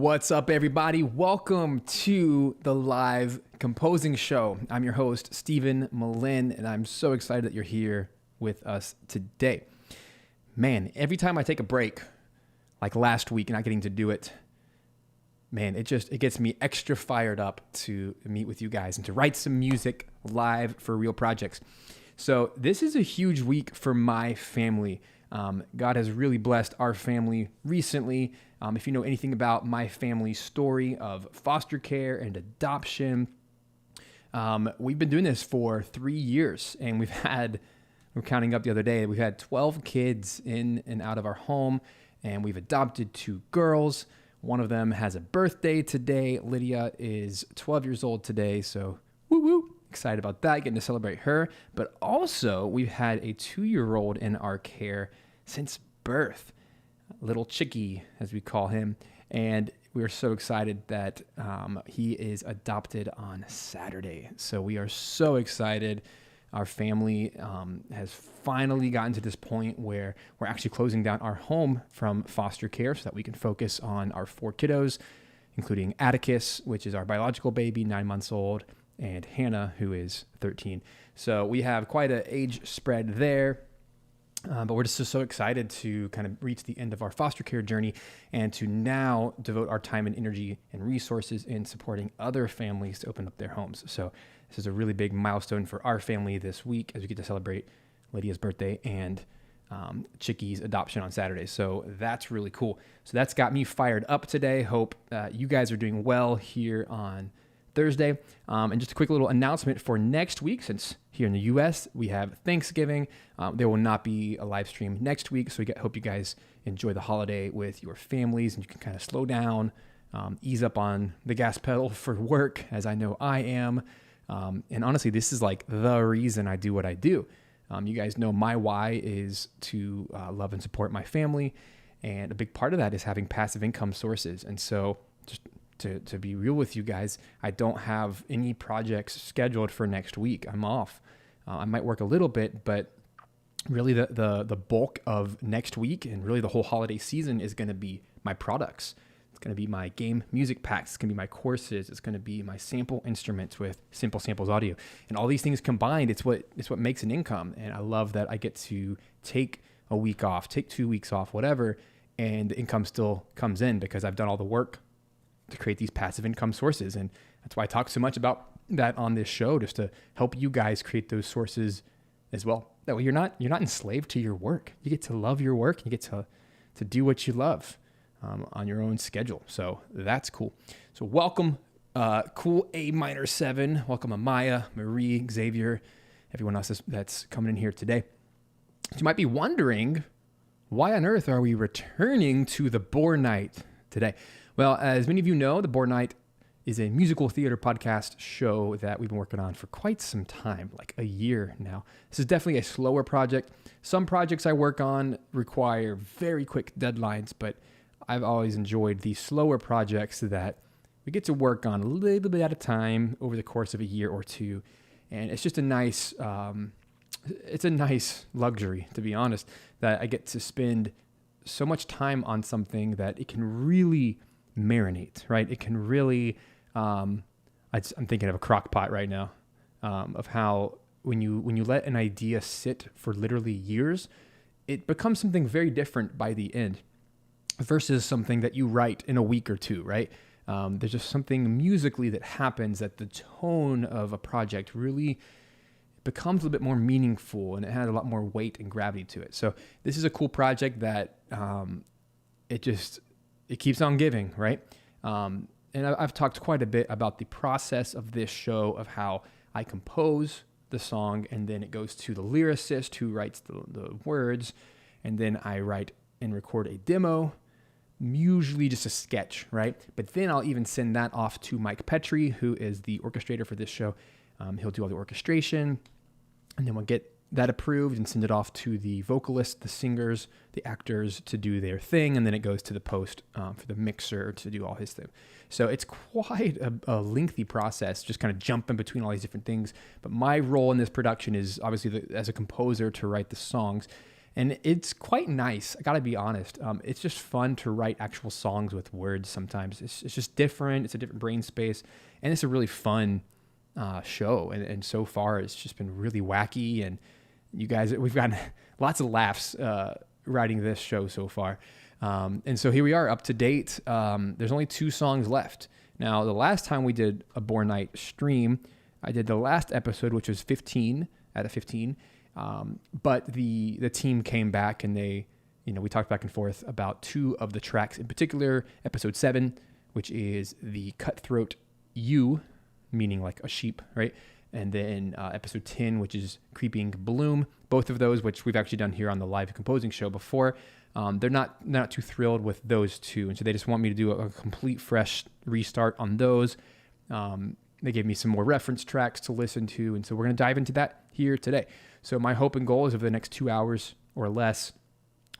What's up, everybody? Welcome to the live composing show. I'm your host, Stephen Malin, and I'm so excited that you're here with us today. Man, every time I take a break, like last week, not getting to do it, man, it gets me extra fired up to meet with you guys and to write some music live for real projects. So this is a huge week for my family. God has really blessed our family recently. If you know anything about my family's story of foster care and adoption, we've been doing this for 3 years, and we're counting up the other day, we've had 12 kids in and out of our home, and we've adopted 2 girls. One of them has a birthday today. Lydia is 12 years old today, so woo-woo. Excited about that, getting to celebrate her. But also, we've had a 2-year-old in our care since birth, little Chicky, as we call him. And we are so excited that he is adopted on Saturday. So we are so excited. Our family has finally gotten to this point where we're actually closing down our home from foster care so that we can focus on our 4 kiddos, including Atticus, which is our biological baby, 9 months old, and Hannah, who is 13. So we have quite an age spread there, but we're just so excited to kind of reach the end of our foster care journey and to now devote our time and energy and resources in supporting other families to open up their homes. So this is a really big milestone for our family this week as we get to celebrate Lydia's birthday and Chicky's adoption on Saturday. So that's really cool. So that's got me fired up today. Hope you guys are doing well here on Thursday. And just a quick little announcement for next week, since here in the U.S. we have Thanksgiving. There will not be a live stream next week, so hope you guys enjoy the holiday with your families and you can kind of slow down, ease up on the gas pedal for work, as I know I am. And honestly, this is like the reason I do what I do. You guys know my why is to love and support my family, and a big part of that is having passive income sources. And so just to be real with you guys, I don't have any projects scheduled for next week. I'm off. I might work a little bit, but really the bulk of next week and really the whole holiday season is going to be my products. It's going to be my game music packs. It's going to be my courses. It's going to be my sample instruments with Simple Samples Audio. And all these things combined, it's what makes an income. And I love that I get to take a week off, take 2 weeks off, whatever, and the income still comes in because I've done all the work to create these passive income sources. And that's why I talk so much about that on this show, just to help you guys create those sources as well. That way you're not enslaved to your work. You get to love your work. You get to do what you love on your own schedule. So that's cool. So welcome, cool A minor 7. Welcome Amaya, Marie, Xavier, everyone else that's coming in here today. So you might be wondering, why on earth are we returning to the Boar Knight today? Well, as many of you know, the Boar Knight is a musical theater podcast show that we've been working on for quite some time, like a year now. This is definitely a slower project. Some projects I work on require very quick deadlines, but I've always enjoyed these slower projects that we get to work on a little bit at a time over the course of a year or two. And it's just a nice luxury, to be honest, that I get to spend so much time on something that it can really marinate, right? It can really, I'm thinking of a crock pot right now, of how when you let an idea sit for literally years, it becomes something very different by the end versus something that you write in a week or two, right? There's just something musically that happens that the tone of a project really becomes a little bit more meaningful and it has a lot more weight and gravity to it. So this is a cool project that it keeps on giving, right? And I've talked quite a bit about the process of this show, of how I compose the song and then it goes to the lyricist who writes the words, and then I write and record a demo, usually just a sketch, right? But then I'll even send that off to Mike Petrie, who is the orchestrator for this show. He'll do all the orchestration, and then we'll get that approved and send it off to the vocalists, the singers, the actors to do their thing, and then it goes to the post for the mixer to do all his thing. So it's quite a lengthy process, just kind of jumping between all these different things. But my role in this production is obviously as a composer to write the songs, And it's quite nice. I gotta be honest. It's just fun to write actual songs with words sometimes. It's just different. It's a different brain space. And it's a really fun show. And so far, it's just been really wacky. And you guys, we've gotten lots of laughs writing this show so far. And so here we are, up to date. There's only 2 songs left. Now, the last time we did a Boar Knight stream, I did the last episode, which was 15 out of 15. But the team came back and they, we talked back and forth about 2 of the tracks in particular. Episode 7, which is the Cutthroat U, meaning like a sheep, right? And then episode 10, which is Creeping Bloom. Both of those, which we've actually done here on the live composing show before. They're not too thrilled with those 2. And so they just want me to do a complete fresh restart on those. They gave me some more reference tracks to listen to. And so we're going to dive into that here today. So my hope and goal is over the next 2 hours or less,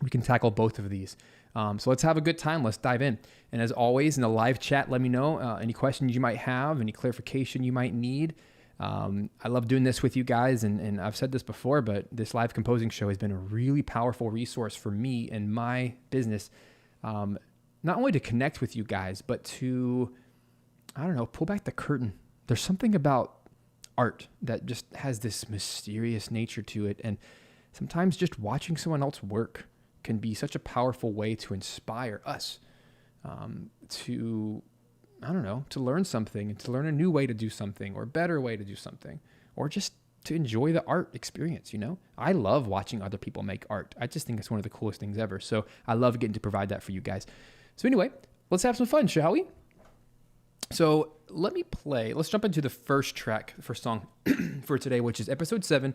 we can tackle both of these. So let's have a good time. Let's dive in. And as always, in the live chat, let me know any questions you might have, any clarification you might need. I love doing this with you guys, and I've said this before, but this live composing show has been a really powerful resource for me and my business, not only to connect with you guys, but to, pull back the curtain. There's something about art that just has this mysterious nature to it, and sometimes just watching someone else work can be such a powerful way to inspire us to learn something and to learn a new way to do something or a better way to do something, or just to enjoy the art experience. I love watching other people make art. I just think it's one of the coolest things ever. So I love getting to provide that for you guys. So anyway, let's have some fun, shall we? So let's jump into the first song for today, which is episode 7,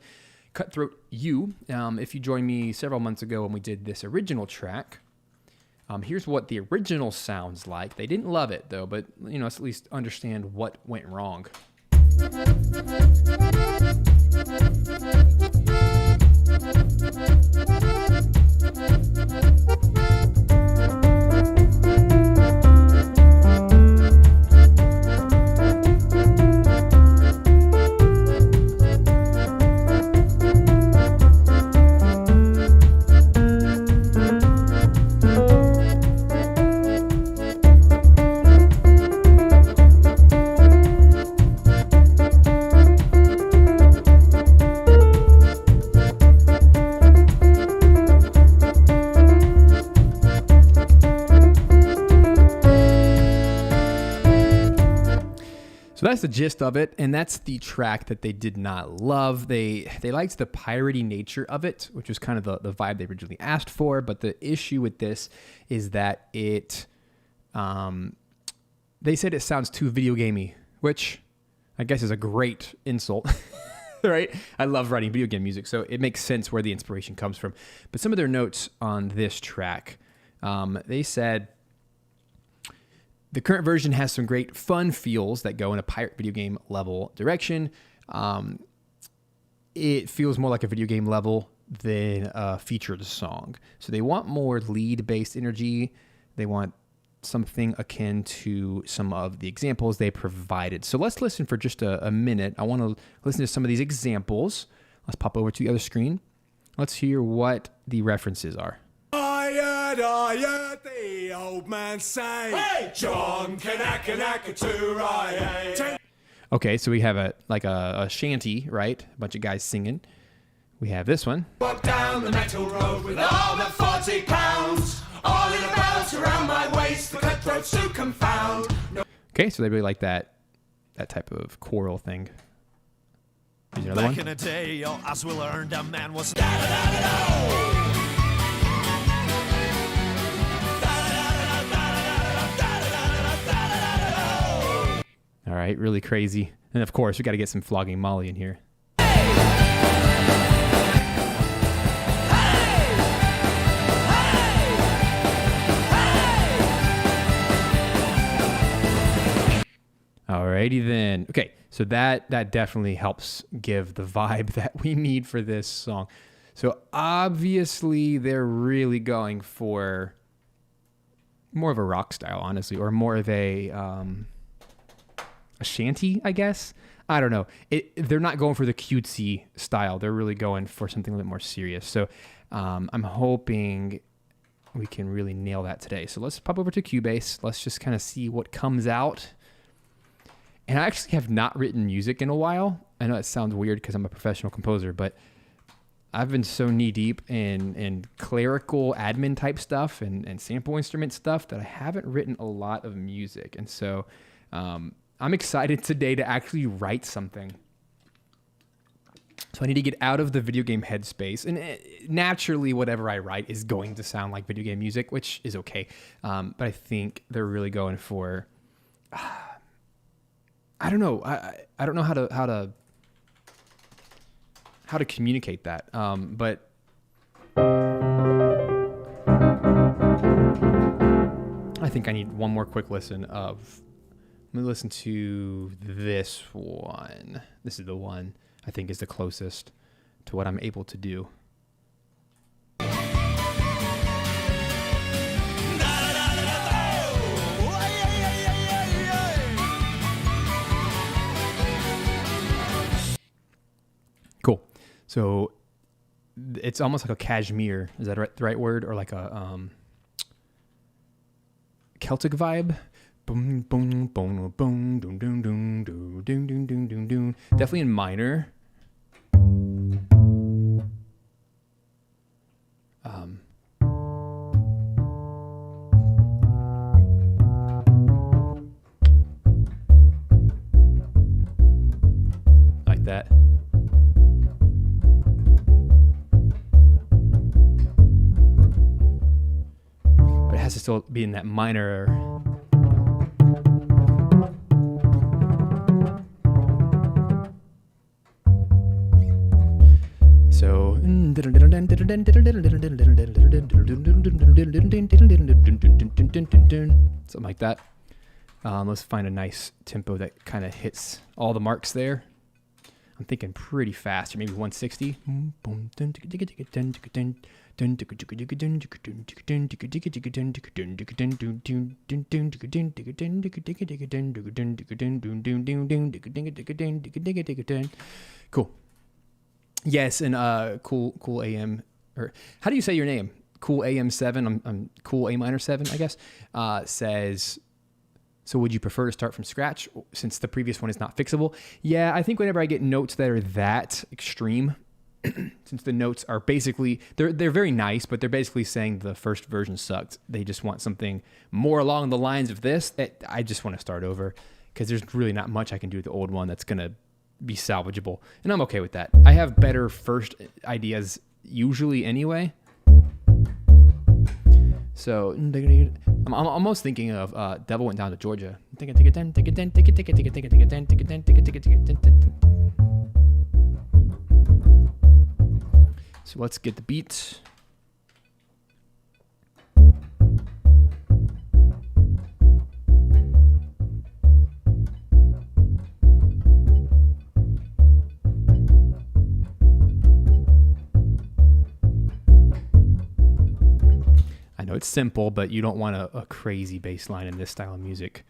Cutthroat U. If you joined me several months ago when we did this original track, here's what the original sounds like. They didn't love it though, but let's at least understand what went wrong. That's the gist of it, and that's the track that they did not love. They liked the piratey nature of it, which was kind of the vibe they originally asked for, but the issue with this is that it, they said it sounds too video gamey, which I guess is a great insult, right? I love writing video game music, so it makes sense where the inspiration comes from. But some of their notes on this track, they said, the current version has some great fun feels that go in a pirate video game level direction. It feels more like a video game level than a featured song. So they want more lead-based energy. They want something akin to some of the examples they provided. So let's listen for just a minute. I want to listen to some of these examples. Let's pop over to the other screen. Let's hear what the references are. I heard the old man say, hey, John, Kanaka, to Okay, so we have a shanty, right? A bunch of guys singing. We have this one. Walk down the metal road with all the 40 pounds, all in a belt around my waist, the cutthroats to confound. Okay, so they really like that type of choral thing. Here's another one. Back in the day, as we learned, a man was... All right, really crazy. And of course, we got to get some Flogging Molly in here. Alrighty then. Okay, so that definitely helps give the vibe that we need for this song. So obviously, they're really going for more of a rock style, honestly, or more of a shanty, I guess. I don't know. They're not going for the cutesy style. They're really going for something a little bit more serious. So I'm hoping we can really nail that today. So let's pop over to Cubase. Let's just kind of see what comes out. And I actually have not written music in a while. I know it sounds weird because I'm a professional composer, but I've been so knee deep in clerical admin type stuff and sample instrument stuff that I haven't written a lot of music. And so I'm excited today to actually write something. So I need to get out of the video game headspace. And naturally, whatever I write is going to sound like video game music, which is okay. But I think they're really going for... I don't know. I don't know how to communicate that. But I think I need one more quick listen of... Let me listen to this one. This is the one I think is the closest to what I'm able to do. Cool. So it's almost like a cashmere. Is that the right word? Or like a Celtic vibe? Boom, boom, boom, boom, doom, doom, doom, doom, doom, doom, doom, doom, doom. Definitely in minor. Like that. But it has to still be in that minor. So something like that. Let's find a nice tempo that kind of hits all the marks there. I'm thinking pretty fast, or maybe 160. Cool. Yes, and cool AM, or how do you say your name? Cool AM7. I'm cool A minor 7, I guess. Says, so would you prefer to start from scratch since the previous one is not fixable? Yeah, I think whenever I get notes that are that extreme, since the notes are basically they're very nice, but they're basically saying the first version sucked. They just want something more along the lines of this. I just want to start over because there's really not much I can do with the old one that's gonna be salvageable, and I'm okay with that. I have better first ideas usually anyway. So I'm almost thinking of Devil Went Down to Georgia. So let's get the beat. I know it's simple, but you don't want a crazy bass line in this style of music.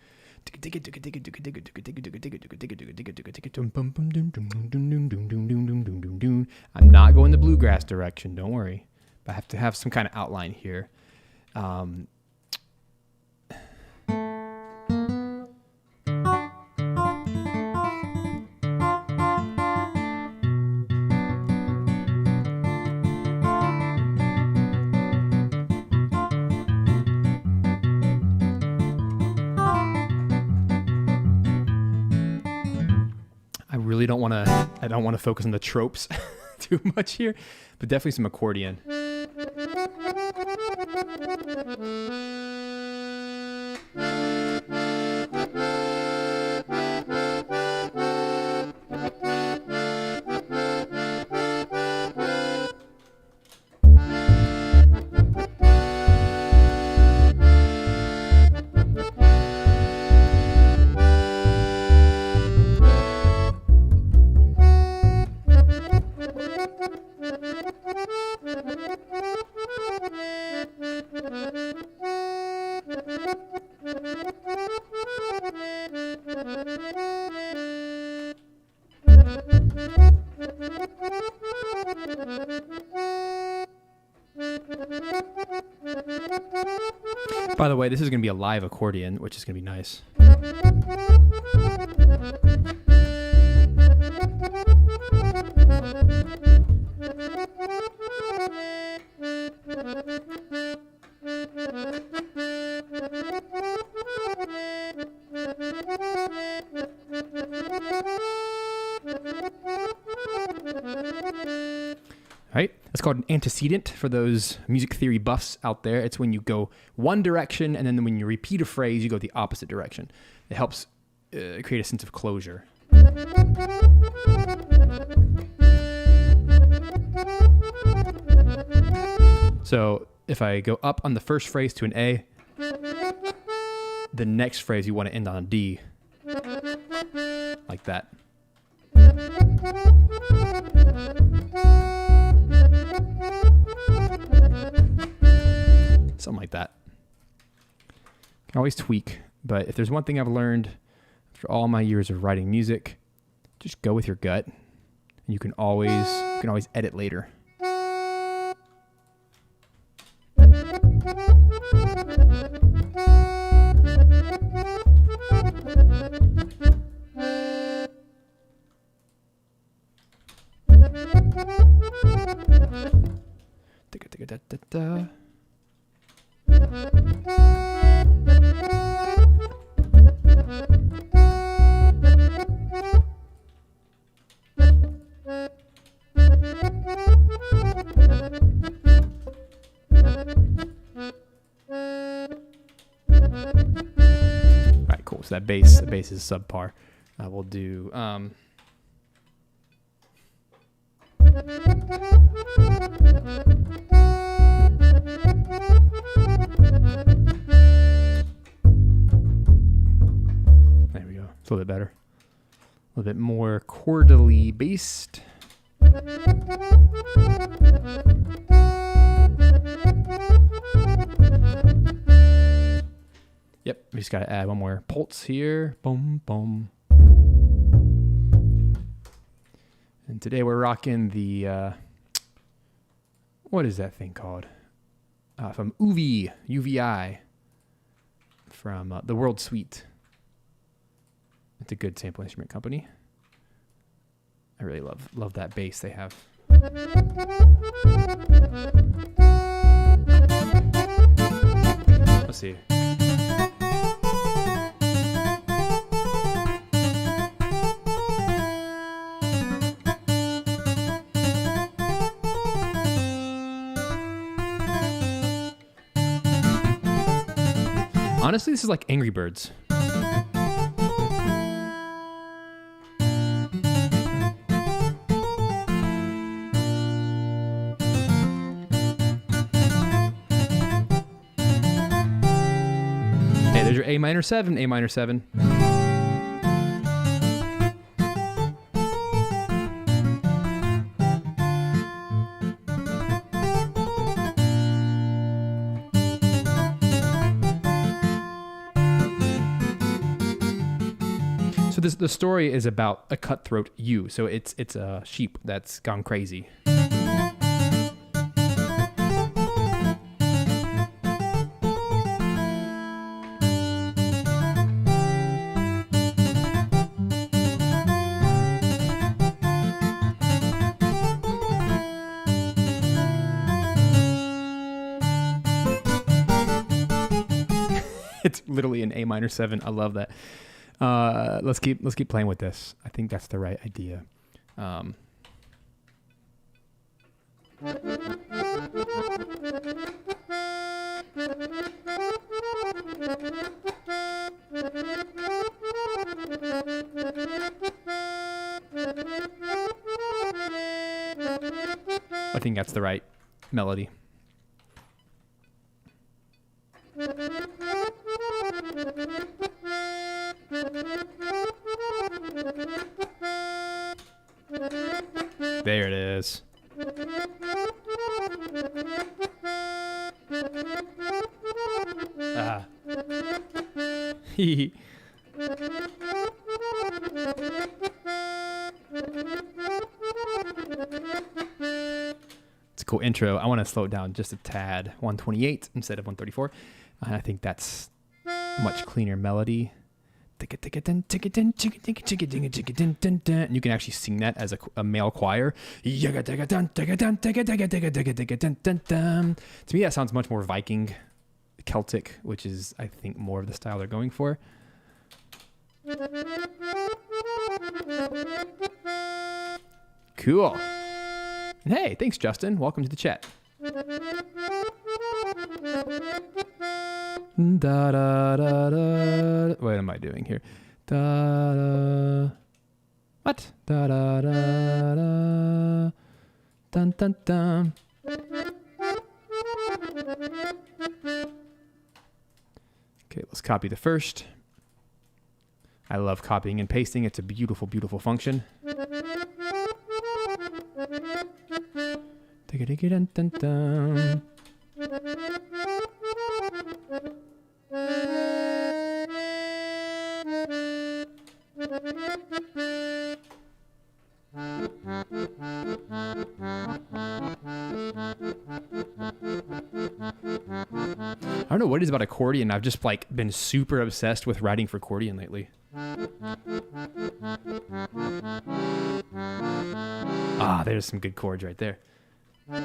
I'm not going the bluegrass direction, don't worry. But I have to have some kind of outline here. I don't want to focus on the tropes too much here, but definitely some accordion. By the way, this is going to be a live accordion, which is going to be nice. Right? It's called an antecedent for those music theory buffs out there. It's when you go one direction, and then when you repeat a phrase, you go the opposite direction. It helps create a sense of closure. So if I go up on the first phrase to an A, the next phrase you want to end on a D. Like that. Something like that. Can always tweak, but if there's one thing I've learned after all my years of writing music, just go with your gut, and you can always edit later. Da-da-da-da-da. Alright, cool. So the bass is subpar. We'll do there we go. It's a little bit better. A little bit more chordally based. Yep, we just got to add one more pulse here. Boom, boom. And today we're rocking the, what is that thing called? From UVI, from the World Suite. It's a good sample instrument company. I really love that bass they have. Let's see. Honestly, this is like Angry Birds. Hey, there's your A minor 7, A minor 7. So the story is about a cutthroat ewe. So it's a sheep that's gone crazy. It's literally an A minor 7. I love that. Let's keep playing with this. I think that's the right idea. I think that's the right melody. There it is. Ah. cool intro. I want to slow it down just a tad, 128 instead of 134. And I think that's a much cleaner melody. And you can actually sing that as a male choir. To me, that sounds much more Viking, Celtic, which is, I think, more of the style they're going for. Cool. And hey, thanks, Justin. Welcome to the chat. Da da da da. What am I doing here? Da da. What? Da da da da. Dun dun dun. Okay, let's copy the first. I love copying and pasting. It's a beautiful, beautiful function. Dun dun dun. I don't know what it is about accordion. I've just like been super obsessed with writing for accordion lately. Ah, there's some good chords right there. I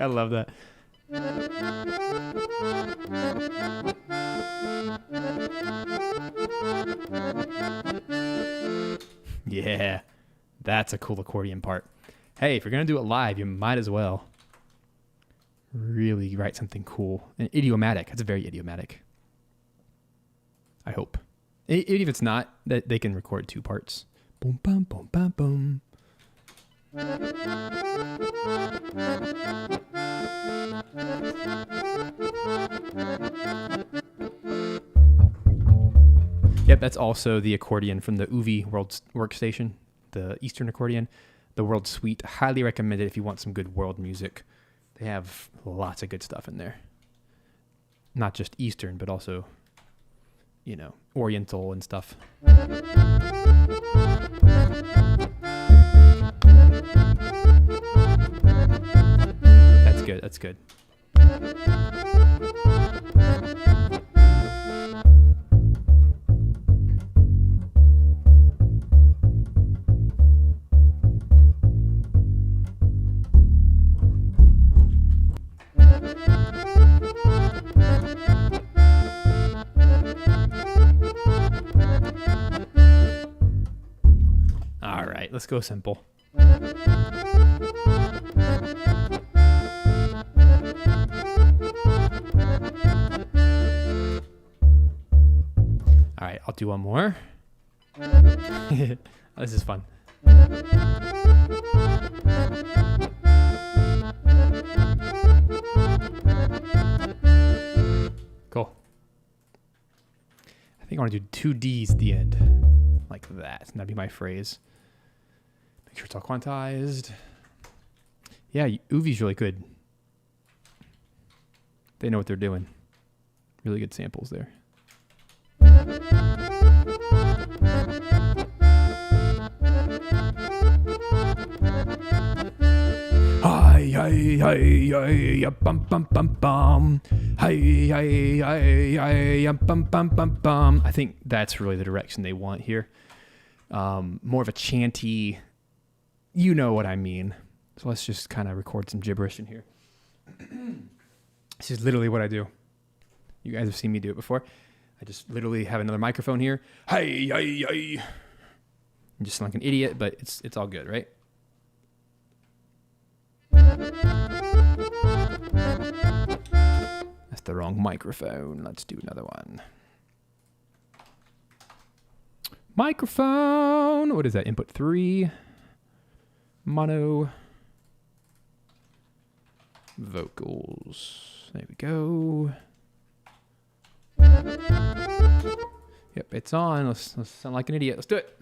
love that. Yeah, that's a cool accordion part. Hey, if you're going to do it live, you might as well really write something cool. And idiomatic. That's very idiomatic. I hope. Even if it's not, that they can record two parts. Boom, bum, boom, bum, boom. Yep, that's also the accordion from the Uwe World Workstation, the Eastern accordion, the World Suite. Highly recommend it if you want some good world music. They have lots of good stuff in there. Not just Eastern, but also, you know, Oriental and stuff. That's good. That's good. All right, let's go simple. All right, I'll do one more. This is fun. Cool. I think I want to do 2 Ds at the end. Like that. That'd be my phrase. Make sure it's all quantized. Yeah, Uwe's really good. They know what they're doing. Really good samples there. Hi, hi, hi, hi, bum, bum, bum, bum. Hi, hi, hi, hi, bum, bum, bum, bum. I think that's really the direction they want here. More of a chanty, you know what I mean. So let's just kind of record some gibberish in here. This is literally what I do. You guys have seen me do it before. I just literally have another microphone here. Hey, hey, hey. I'm just like an idiot, but it's all good, right? That's the wrong microphone. Let's do another one. Microphone. What is that? Input 3. Mono. Vocals. There we go. Yep, it's on. Let's sound like an idiot. Let's do it.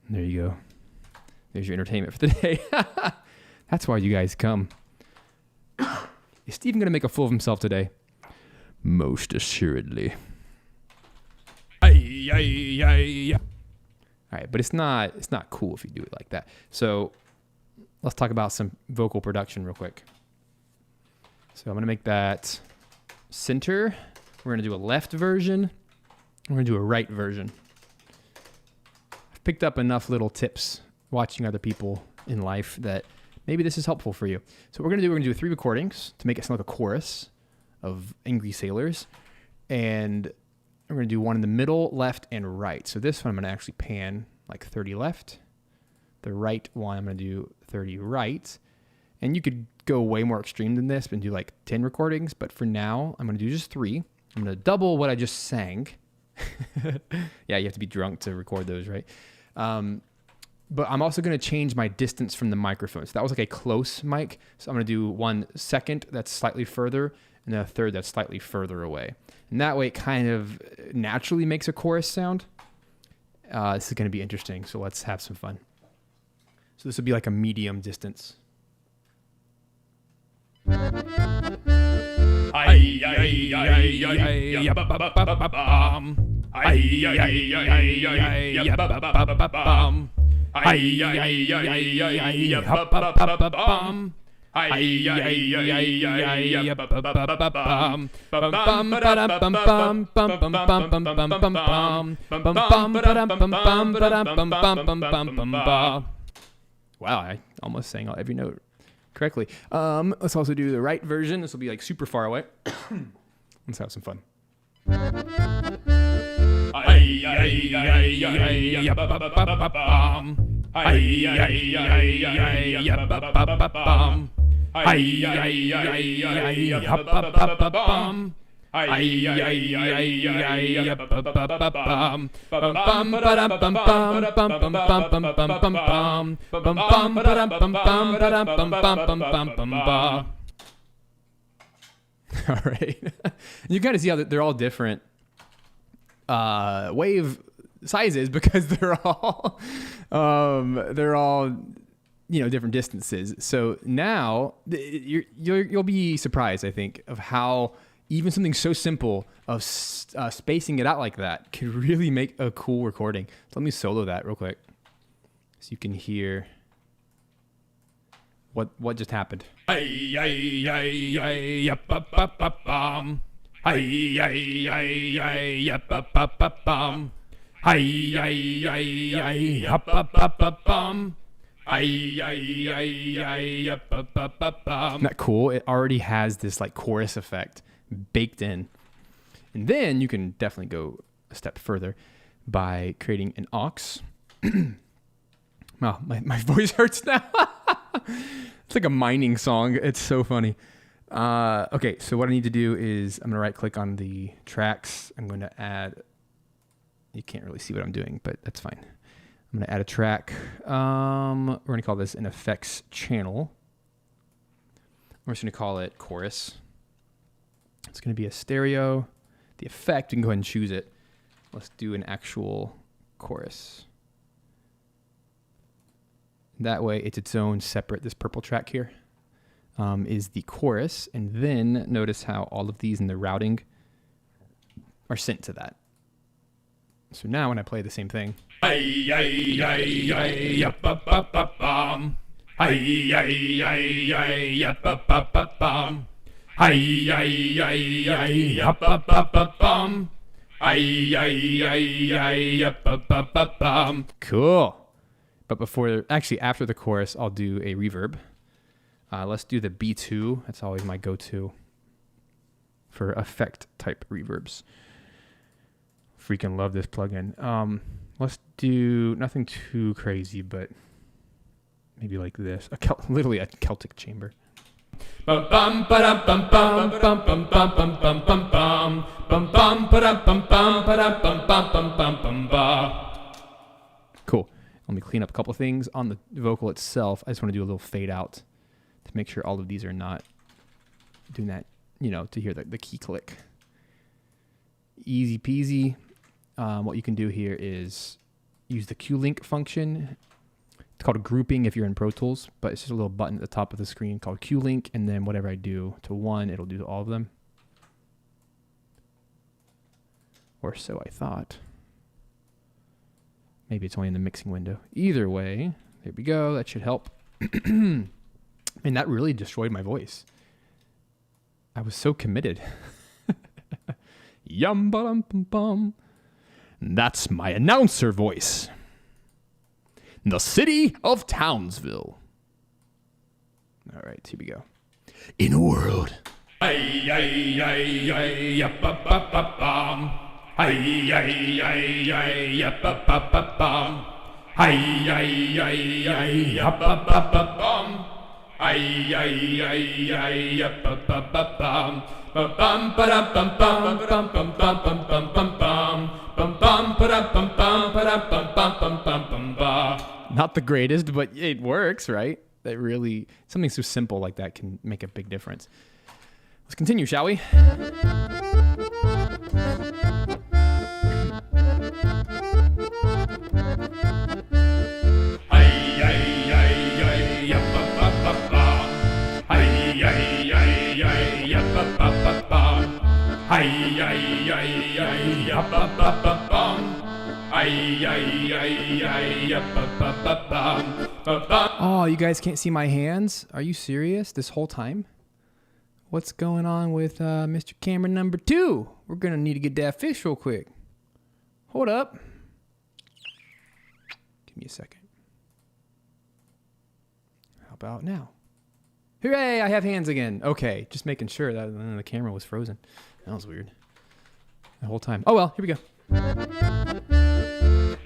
There you go. There's your entertainment for the day. That's why you guys come. Is Steven going to make a fool of himself today? Most assuredly. All right, but it's not cool if you do it like that. So let's talk about some vocal production real quick. So I'm going to make that center. We're going to do a left version. We're going to do a right version. I've picked up enough little tips watching other people in life that maybe this is helpful for you. So what we're going to do 3 recordings to make it sound like a chorus of angry sailors. And we're going to do one in the middle, left, and right. So this one I'm going to actually pan like 30 left. The right one I'm going to do 30 right. And you could go way more extreme than this and do like 10 recordings. But for now, I'm going to do just 3. I'm going to double what I just sang. Yeah, you have to be drunk to record those, right? But I'm also going to change my distance from the microphone. So that was like a close mic. So I'm going to do 1 second that's slightly further and then a third that's slightly further away. And that way it kind of naturally makes a chorus sound. This is going to be interesting. So let's have some fun. So this would be like a medium distance. Wow, I almost sang every note correctly. Let's also do the right version. This will be like super far away. Let's have some fun. All right. You kind of see how they're all different wave sizes because they're all different distances. So now you'll be surprised, I think, of how even something so simple of spacing it out like that can really make a cool recording. So let me solo that real quick so you can hear what just happened. Isn't that cool? It already has this like chorus effect baked in. And then you can definitely go a step further by creating an aux. Wow, my voice hurts now. It's like a mining song. It's so funny. Okay, so what I need to do is I'm going to right click on the tracks. I'm going to add, you can't really see what I'm doing, but that's fine. I'm going to add a track. We're going to call this an effects channel. We're just going to call it chorus. It's going to be a stereo. The effect, we can go ahead and choose it. Let's do an actual chorus. That way it's its own separate, this purple track here is the chorus. And then notice how all of these in the routing are sent to that. So now when I play the same thing. Cool. But after the chorus, I'll do a reverb. Let's do the B2. That's always my go-to for effect type reverbs. Freaking love this plugin. Let's do nothing too crazy, but maybe like this. Literally a Celtic chamber. Bum bum ba dum bum bum bum bum bum bum bum bum bum bum bum ba dum bum bum ba dum bum bum bum bum bum ba. Cool. Let me clean up a couple things on the vocal itself. I just want to do a little fade out to make sure all of these are not doing that, to hear the key click. Easy peasy. What you can do here is use the Q-Link function. It's called a grouping if you're in Pro Tools, but it's just a little button at the top of the screen called Q-Link, and then whatever I do to one, it'll do to all of them. Or so I thought. Maybe it's only in the mixing window. Either way, there we go. That should help. And that really destroyed my voice. I was so committed. Yum ba dum bum bum. That's my announcer voice. The city of Townsville. All right, here we go. In a world. Ay ay ay ay up up up up bum. Ay ay ay ay up up up up bum. Ay ay ay ay up up up up bum. Ay ay ay ay up up up up bum. Bum bum ba dum bum bum bum bum bum bum bum bum bum. Bum bum ba dum bum bum ba dum bum bum bum bum bum ba. Not the greatest, but it works, right? That really, something so simple like that can make a big difference. Let's continue, shall we? Oh, you guys can't see my hands? Are you serious this whole time? What's going on with Mr. Camera number 2? We're going to need to get that fish real quick. Hold up. Give me a second. How about now? Hooray, I have hands again. Okay, just making sure that the camera was frozen. That was weird. The whole time. Oh well, here we go.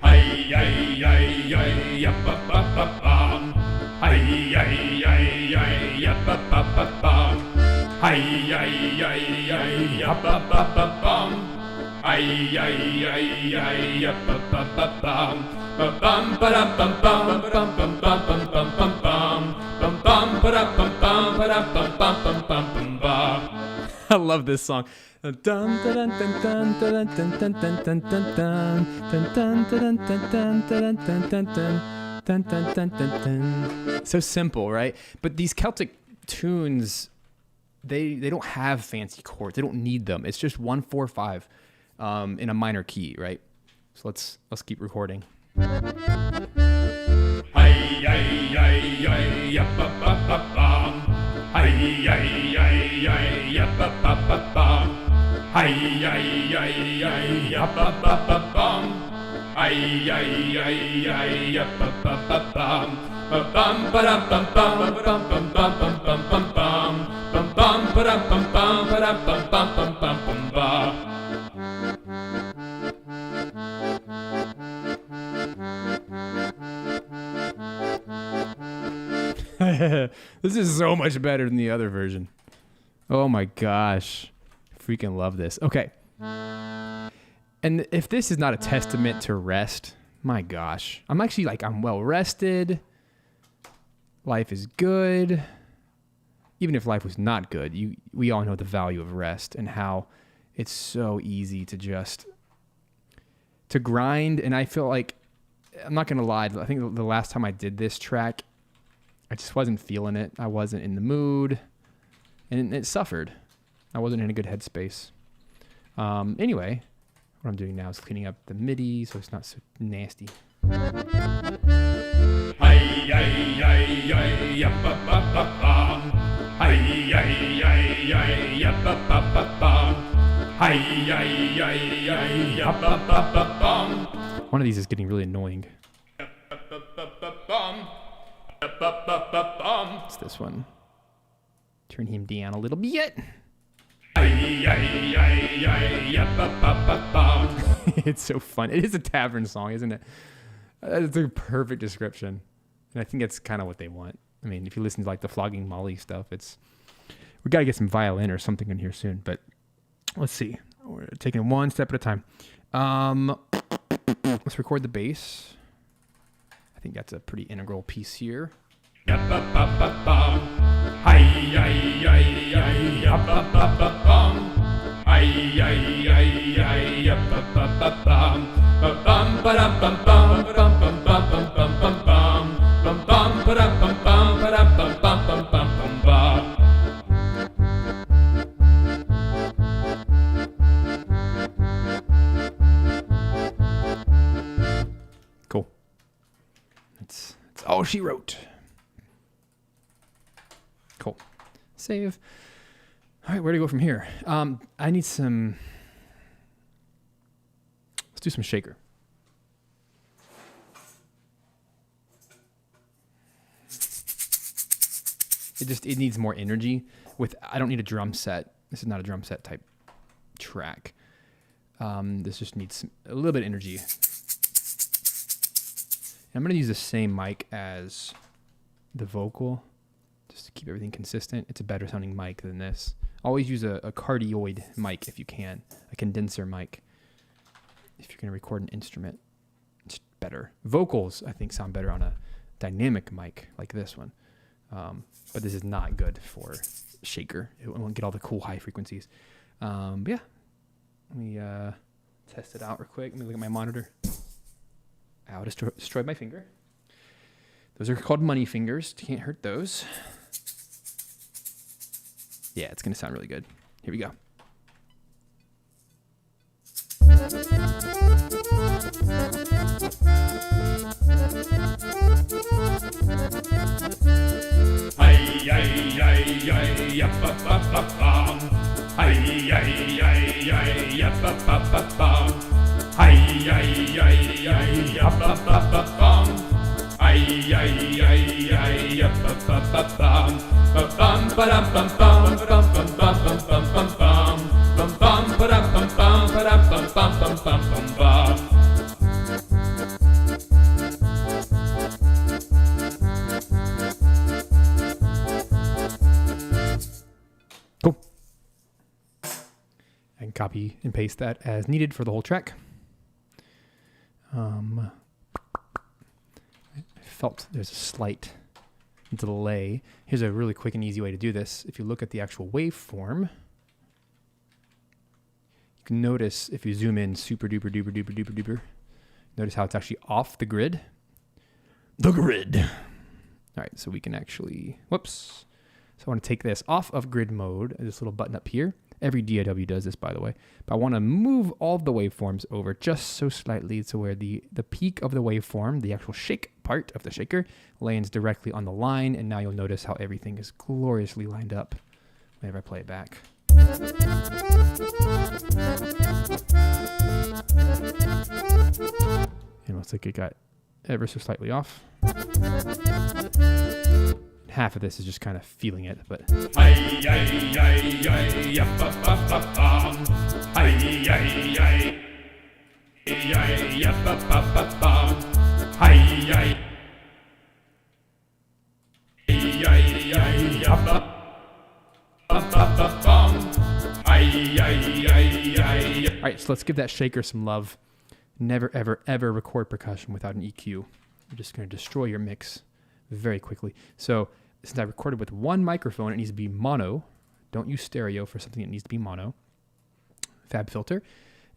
Ay ay ay ay up up up up bum. Ay ay ay ay up up up up bum. Ay ay ay ay up up up up bum. Ay ay ay ay up up up up bum. Bum bum ba dum bum bum bum bum bum bum bum bum bum. Bum bum ba dum bum bum ba dum bum bum bum bum bum ba. I love this song. So simple, right? But these Celtic tunes, they don't have fancy chords. They don't need them. It's just 1 4 5 in a minor key, right? So let's keep recording. Ay ay ay ay up up up up bum. Ay ay ay ay up up up up bum. Ay ay ay ay up up up up bum. Ay ay ay ay up up up up bum. Bum ba dum bum bum bum bum bum bum bum bum bum. Bum bum ba dum bum bum ba dum bum bum bum bum bum ba. This is so much better than the other version. Oh my gosh. Freaking love this. Okay. And if this is not a testament to rest, my gosh. I'm actually I'm well rested. Life is good. Even if life was not good, we all know the value of rest and how it's so easy to grind. And I feel like, I'm not going to lie, I think the last time I did this track, I just wasn't feeling it. I wasn't in the mood, and it suffered. I wasn't in a good headspace. Anyway, what I'm doing now is cleaning up the MIDI so it's not so nasty. Ay ay ay ay up up up up bum. Ay ay ay ay up up up up bum. Ay ay ay ay up up up up bum. One of these is getting really annoying. It's this one. Turn him down a little bit. It's so fun. It is a tavern song, isn't it? It's a perfect description. And I think that's kind of what they want. I mean, if you listen to the Flogging Molly stuff, it's We got to get some violin or something in here soon, but let's see. We're taking it one step at a time. Let's record the bass. I think that's a pretty integral piece here. Cool. That's all she wrote. Cool. Save. All right, where to go from here? I need some. Let's do some shaker. It needs more energy. I don't need a drum set. This is not a drum set type track. This just needs a little bit of energy. And I'm going to use the same mic as the vocal just to keep everything consistent. It's a better sounding mic than this. Always use a cardioid mic if you can, a condenser mic. If you're going to record an instrument, it's better. Vocals, I think, sound better on a dynamic mic like this one. But this is not good for shaker. It won't get all the cool high frequencies. But yeah, let me test it out real quick. Let me look at my monitor. Ow, destroyed my finger. Those are called money fingers. Can't hurt those. Yeah, it's going to sound really good. Here we go. Cool. I can copy and paste that as needed for the whole track. I felt there's a slight delay. Here's a really quick and easy way to do this. If you look at the actual waveform, you can notice if you zoom in super duper duper duper duper duper, notice how it's actually off the grid. The grid. All right, so we can actually, whoops. So I want to take this off of grid mode, this little button up here. Every DAW does this, by the way. But I want to move all of the waveforms over just so slightly to where the peak of the waveform, the actual shake part of the shaker, lands directly on the line. And now you'll notice how everything is gloriously lined up whenever I play it back. And it looks like it got ever so slightly off. Half of this is just kind of feeling it, but all right, so let's give that shaker some love. Never, ever, ever record percussion without an EQ. You're just going to destroy your mix very quickly. So since I recorded with one microphone, it needs to be mono. Don't use stereo for something that needs to be mono. Fab filter.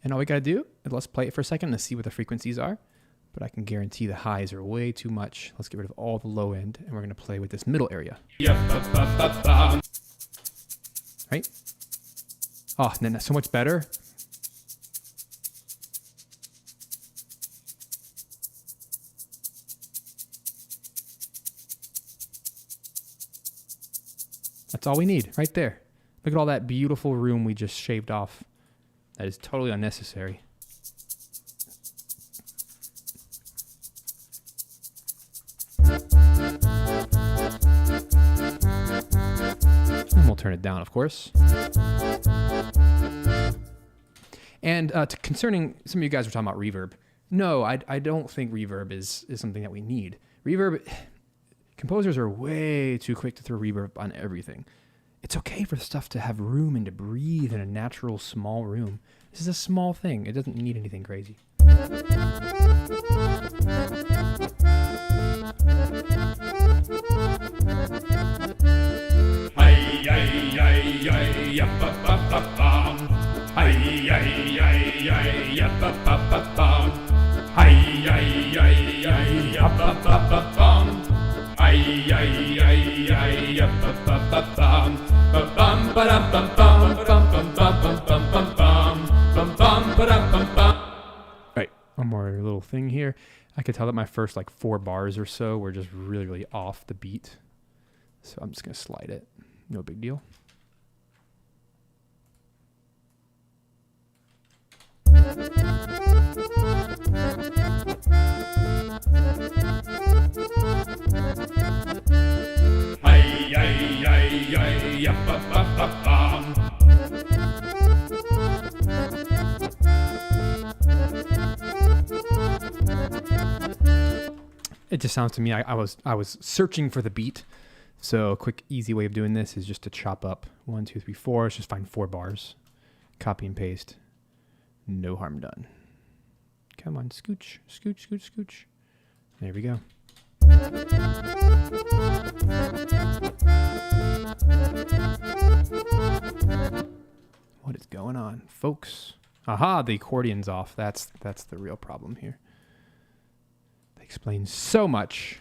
And all we got to do is let's play it for a second and see what the frequencies are. But I can guarantee the highs are way too much. Let's get rid of all the low end, and we're going to play with this middle area. Right? Oh, and then that's so much better. That's all we need right there. Look at all that beautiful room we just shaved off. That is totally unnecessary. And we'll turn it down, of course. And concerning some of you guys were talking about reverb. No, I don't think reverb is something that we need. Reverb, composers are way too quick to throw reverb on everything. It's okay for stuff to have room and to breathe in a natural small room. This is a small thing. It doesn't need anything crazy. Right, one more little thing here. I could tell that my first like 4 bars or so were just really, really off the beat. So I'm just going to slide it. No big deal. It just sounds to me, I was searching for the beat. So a quick, easy way of doing this is just to chop up 1, 2, 3, 4. Let's just find 4 bars. Copy and paste. No harm done. Come on, scooch, scooch, scooch, scooch. There we go. What is going on, folks? Aha, the accordion's off. That's the real problem here. That explains so much.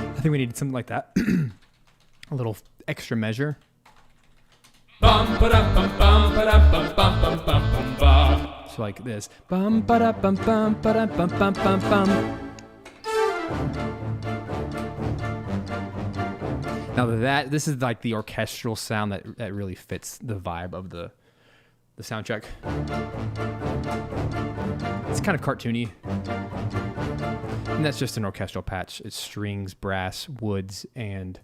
I think we needed something like that. A little extra measure. So like this. Bum ba bum bum ba bum bum bum bum. Now this is like the orchestral sound that really fits the vibe of the soundtrack. It's kind of cartoony. And that's just an orchestral patch. It's strings, brass, woods, and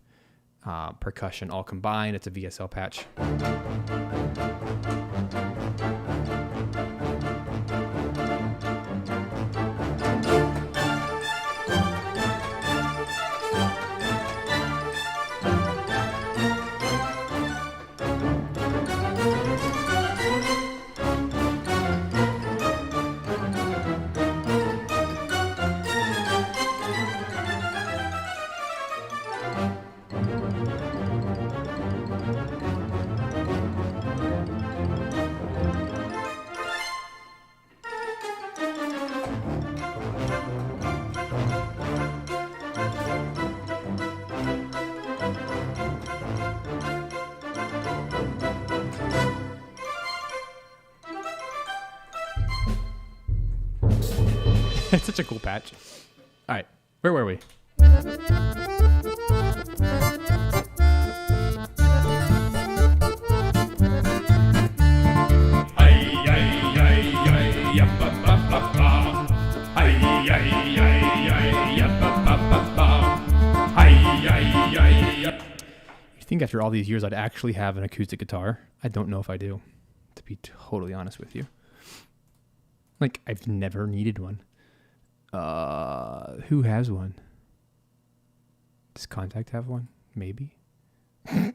percussion all combined. It's a VSL patch. It's such a cool patch. All right, where were we? You think after all these years I'd actually have an acoustic guitar? I don't know if I do, to be totally honest with you. Like, I've never needed one. Who has one? Does Contact have one? Maybe. I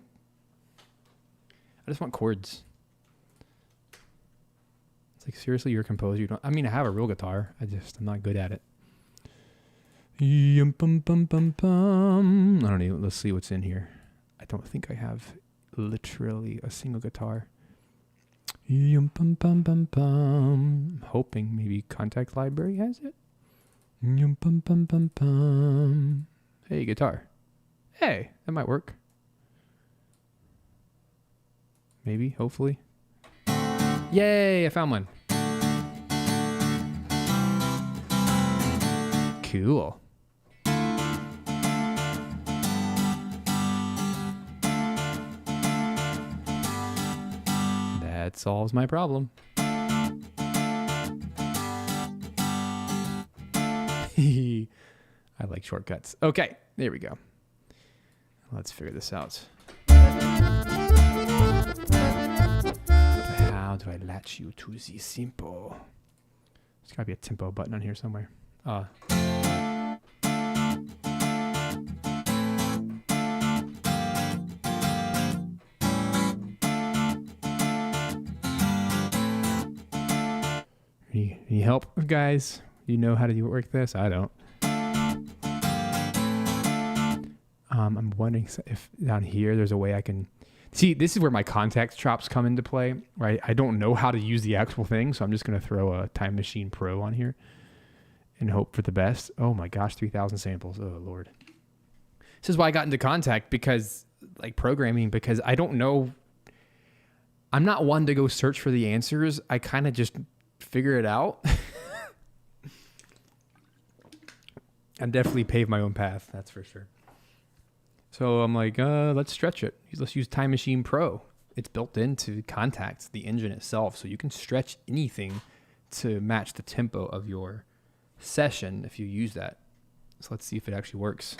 just want chords. It's like, seriously, you're a composer. You don't. I mean, I have a real guitar. I'm not good at it. I don't even. Let's see what's in here. I don't think I have literally a single guitar. Yum, bum, bum, bum, bum. I'm hoping maybe Contact Library has it. Yum, bum, bum, bum, bum. Hey, guitar. Hey, that might work. Maybe, hopefully. Yay, I found one. Cool. That solves my problem. I like shortcuts. Okay, there we go. Let's figure this out. How do I latch you to the simple? There's gotta be a tempo button on here somewhere. Any help, guys? You know how to work this? I don't. I'm wondering if down here there's a way I can... See, this is where my context chops come into play, right? I don't know how to use the actual thing, so I'm just going to throw a Time Machine Pro on here and hope for the best. Oh my gosh, 3,000 samples. Oh, Lord. This is why I got into programming, because I don't know. I'm not one to go search for the answers. I kind of just figure it out. I definitely paved my own path, that's for sure. So I'm like, let's stretch it. Let's use Time Machine Pro. It's built into Contacts, the engine itself, so you can stretch anything to match the tempo of your session if you use that. So let's see if it actually works.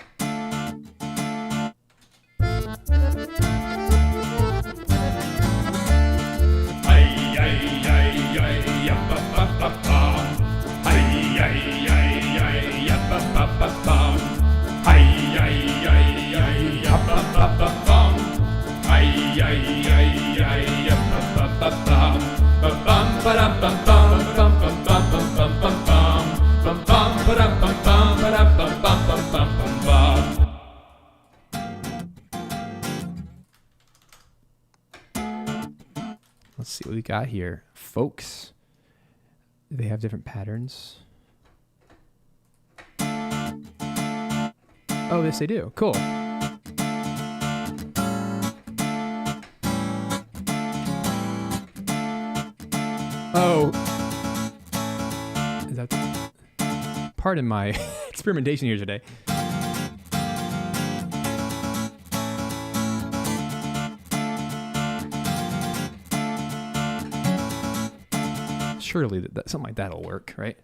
Let's see what we got here. Folks. They have different patterns. Oh, yes, they do. Cool. Oh. Is that... Pardon my experimentation here today. Surely something like that'll work, right?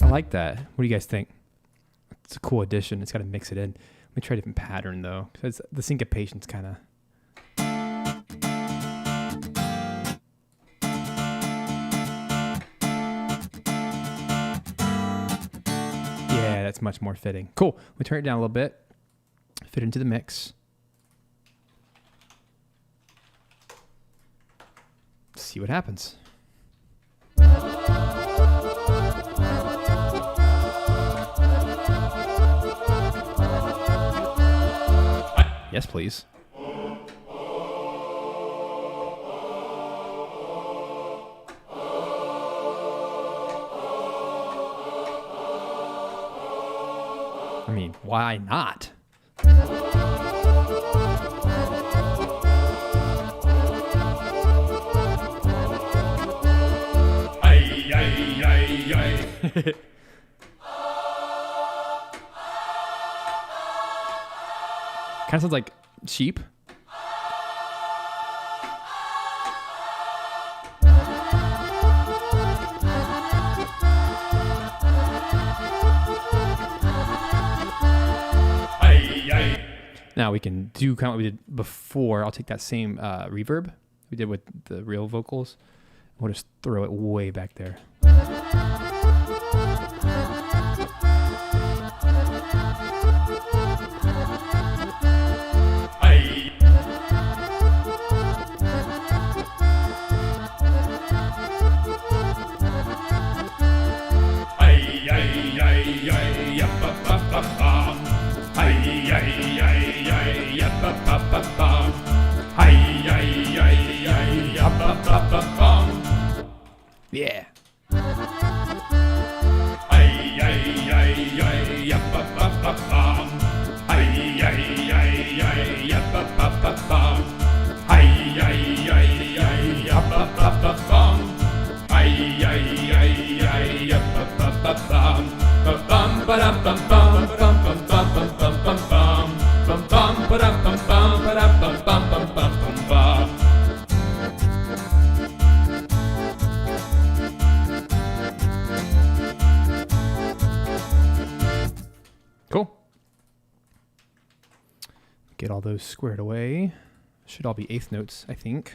I like that. What do you guys think? It's a cool addition. It's got to mix it in. Let me try a different pattern though, because the syncopation's kind of... Yeah, that's much more fitting. Cool. Let me turn it down a little bit. Fit into the mix. See what happens. Yes, please. I mean, why not? Kind of sounds like sheep. Now we can do kind of what we did before. I'll take that same reverb we did with the real vocals. We'll just throw it way back there. Yeah. Cool. Get all those squared away. Should all be eighth notes, I think.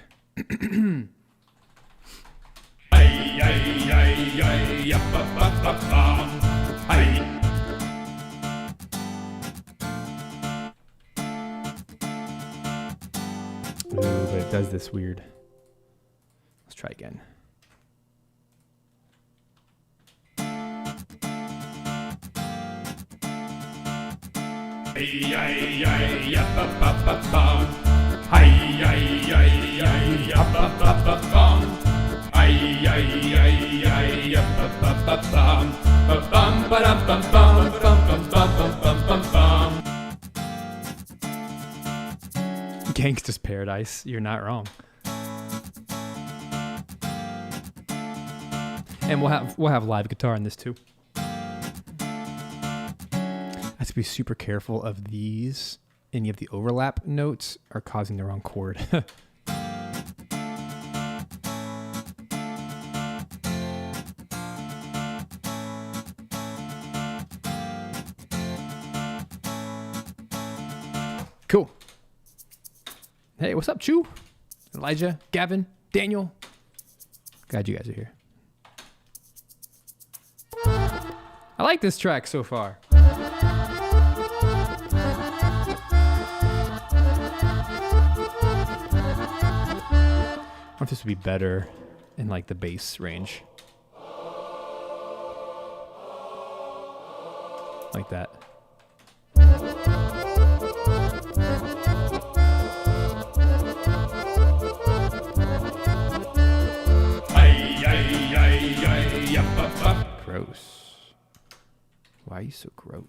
Ooh, but it does this weird. Let's try again. Gangsta's Paradise. You're not wrong. And we'll have live guitar in this too. I have to be super careful of these. Any of the overlap notes are causing the wrong chord. Cool. Hey, what's up, Chew? Elijah, Gavin, Daniel. Glad you guys are here. I like this track so far. I want this to be better in like the bass range. Like that. Gross. Why are you so gross?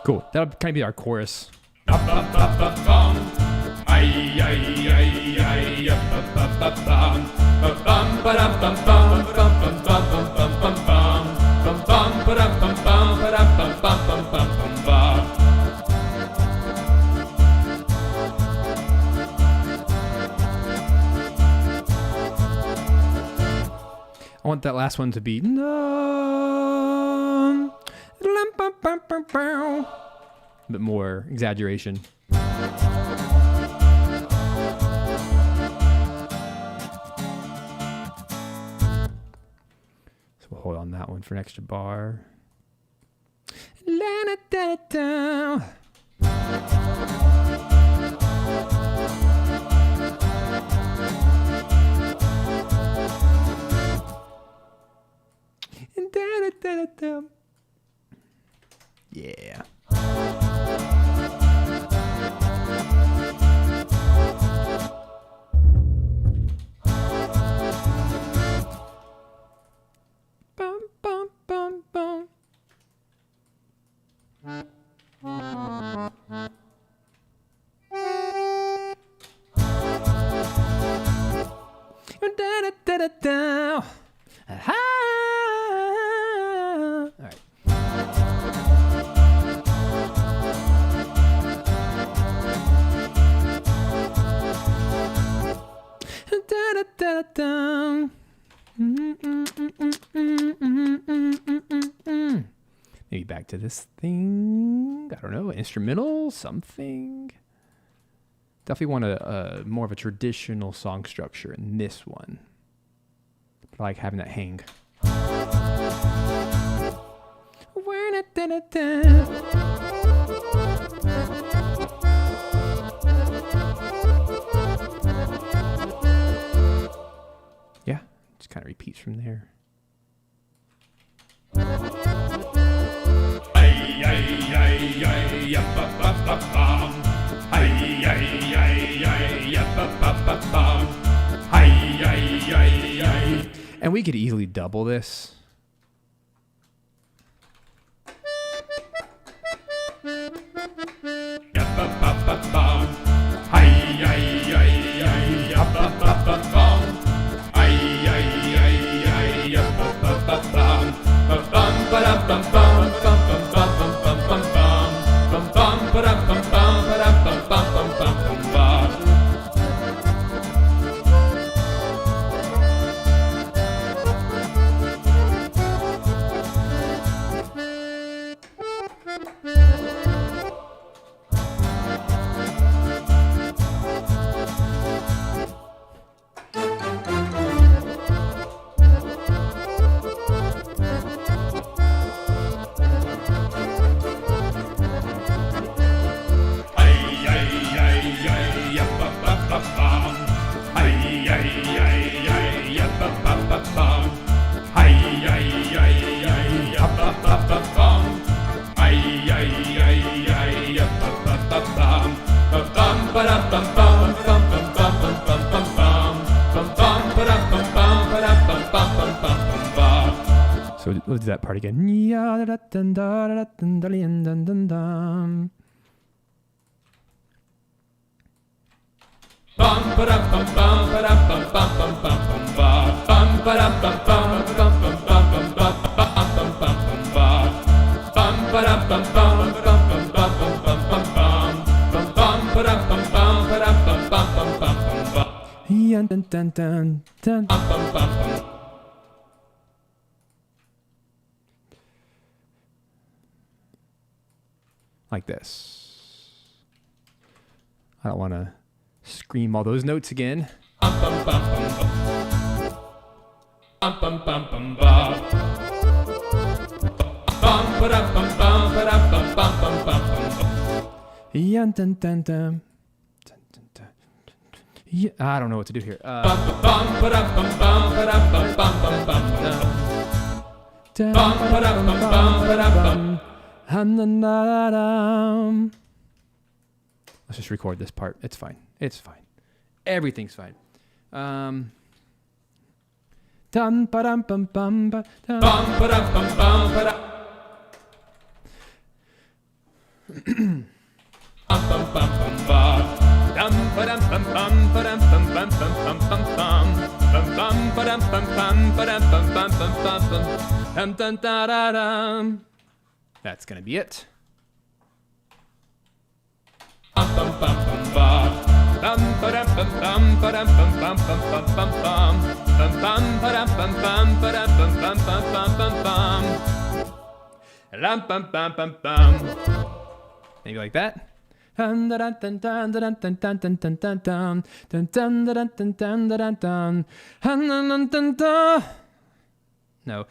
Cool. That'll kind of be our chorus. I want that last one to be no. A bit more exaggeration. So we'll hold on that one for an extra bar. Yeah. maybe back to this thing. I don't know, instrumental, something. Definitely want a more of a traditional song structure in this one. But I like having that hang. Yeah, just kind of repeats from there. And we could easily double this. So we'll do that part again. Like this. I don't want to scream all those notes again. Yeah, I don't know what to do here. Let's just record this part. It's fine. It's fine. Everything's fine. That's gonna be it. Maybe like that. No.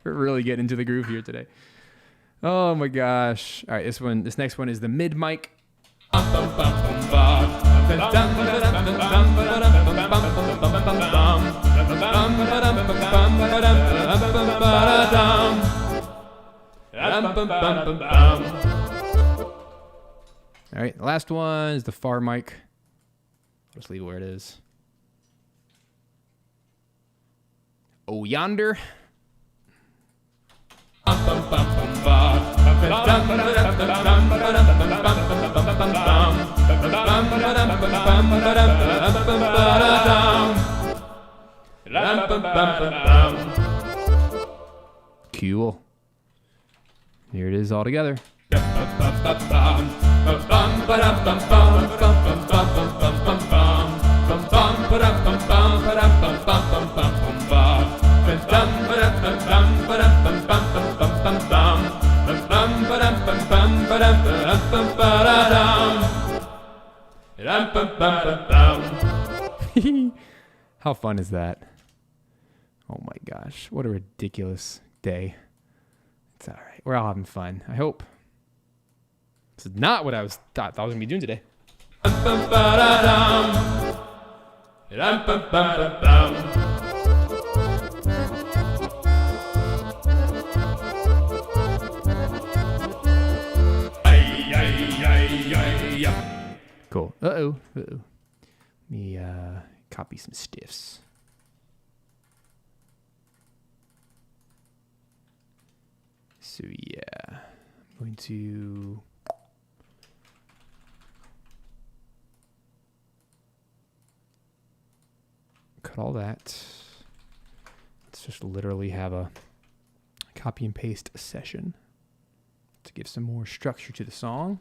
We're really getting into the groove here today. Oh my gosh. All right, this next one is the mid mic. All right, the last one is the far mic. I'll just leave it where it is. Oh, yonder. Cool. Here it is all together. How fun is that? Oh my gosh, what a ridiculous day. It's all right. We're all having fun, I hope. This is not what I thought I was going to be doing today. Cool. Uh-oh. Let me copy some stiffs. So yeah, I'm going to cut all that. Let's just literally have a copy and paste session to give some more structure to the song.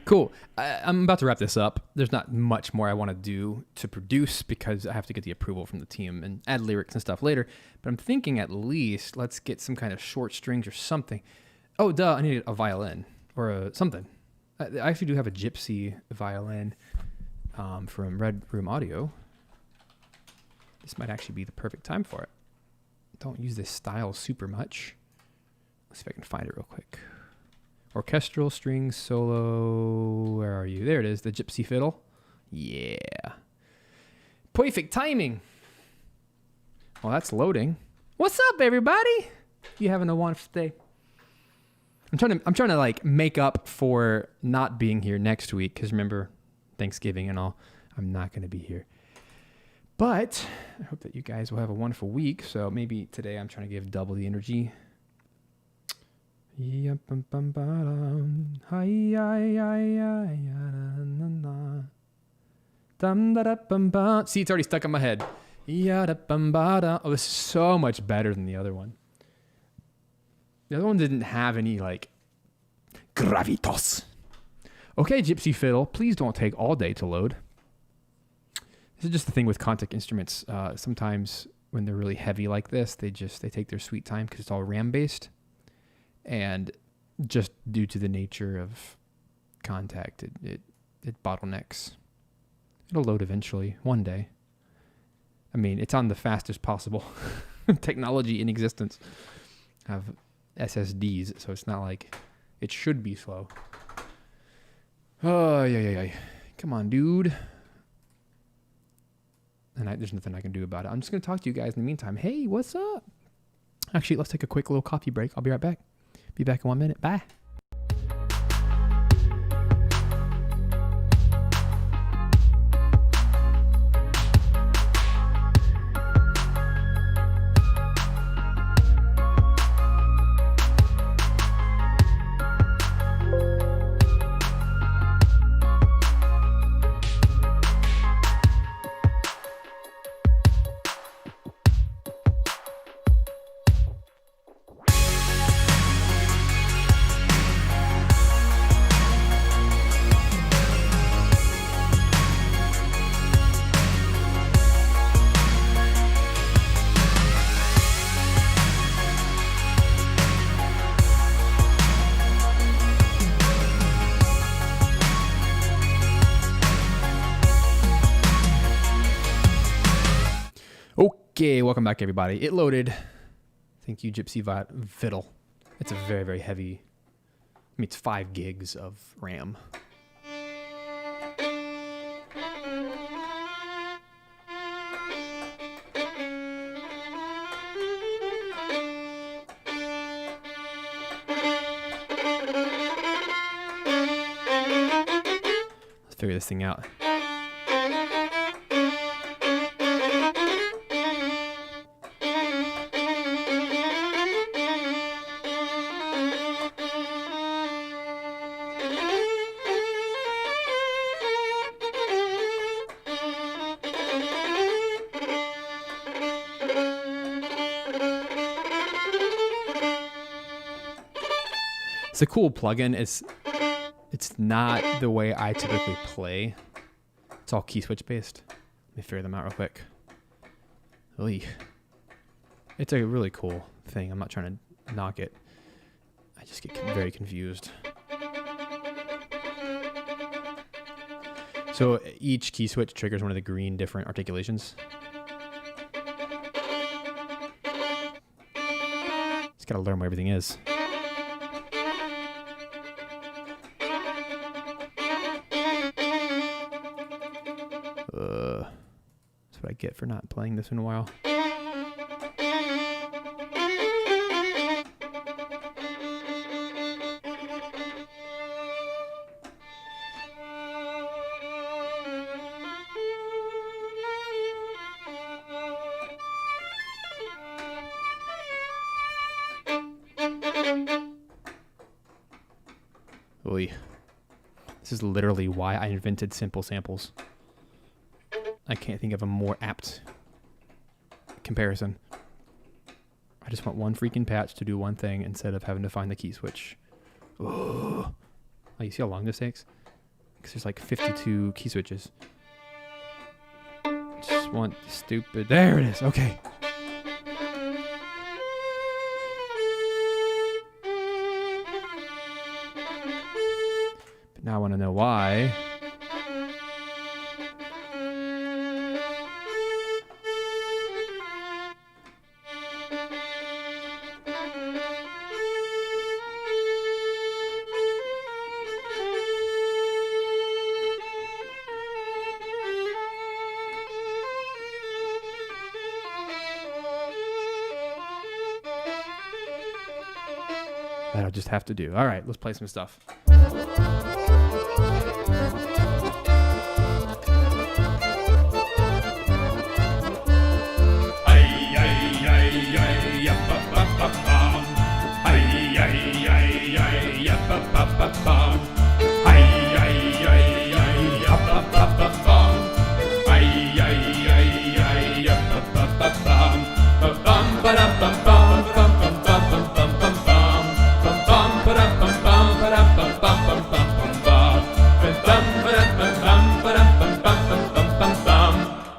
Cool. I'm about to wrap this up. There's not much more I want to do to produce because I have to get the approval from the team and add lyrics and stuff later. But I'm thinking at least let's get some kind of short strings or something. Oh, duh, I need a violin or something. I actually do have a gypsy violin from Red Room Audio. This might actually be the perfect time for it. Don't use this style super much. Let's see if I can find it real quick. Orchestral strings solo. Where are you? There it is. The gypsy fiddle. Yeah. Perfect timing. Well, that's loading. What's up, everybody? You having a wonderful day? I'm trying to like make up for not being here next week because remember Thanksgiving and all. I'm not going to be here. But I hope that you guys will have a wonderful week. So maybe today I'm trying to give double the energy. See, it's already stuck in my head. Oh, this is so much better than the other one. The other one didn't have any like gravitas. Okay, gypsy fiddle, please don't take all day to load. This is just the thing with contact instruments. Sometimes when they're really heavy like this, they take their sweet time because it's all RAM based. And just due to the nature of contact, it bottlenecks. It'll load eventually, one day. I mean, it's on the fastest possible technology in existence. I have SSDs, so it's not like it should be slow. Oh, yeah. Come on, dude. And there's nothing I can do about it. I'm just going to talk to you guys in the meantime. Hey, what's up? Actually, let's take a quick little coffee break. I'll be right back. Be back in 1 minute. Bye. Okay, welcome back, everybody. It loaded. Thank you, Gypsy Fiddle. It's a very, very heavy. I mean, it's 5 gigs of RAM. figure this thing out. It's a cool plugin. It's not the way I typically play. It's all key switch based. Let me figure them out real quick. Oy. It's a really cool thing. I'm not trying to knock it. I just get very confused. So each key switch triggers one of the green different articulations. Just gotta learn where everything is. That's what I get for not playing this in a while. Oy. This is literally why I invented simple samples. I can't think of a more apt comparison. I just want one freaking patch to do one thing instead of having to find the key switch. Oh, you see how long this takes? Because there's like 52 key switches. Just want stupid... There it is. Okay. But now I want to know why. That'll just have to do. All right, let's play some stuff.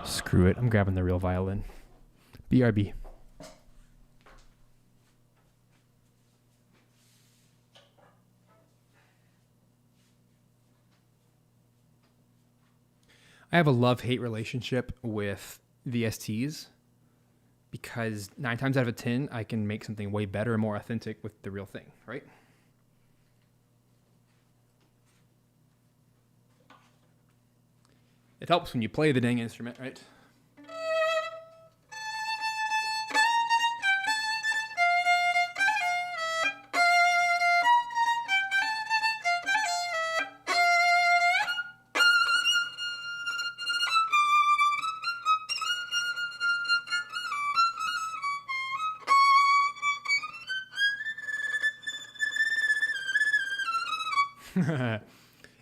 Screw it, I'm grabbing the real violin. BRB. I have a love-hate relationship with VSTs because 9 times out of 10, I can make something way better and more authentic with the real thing, right? It helps when you play the dang instrument, right?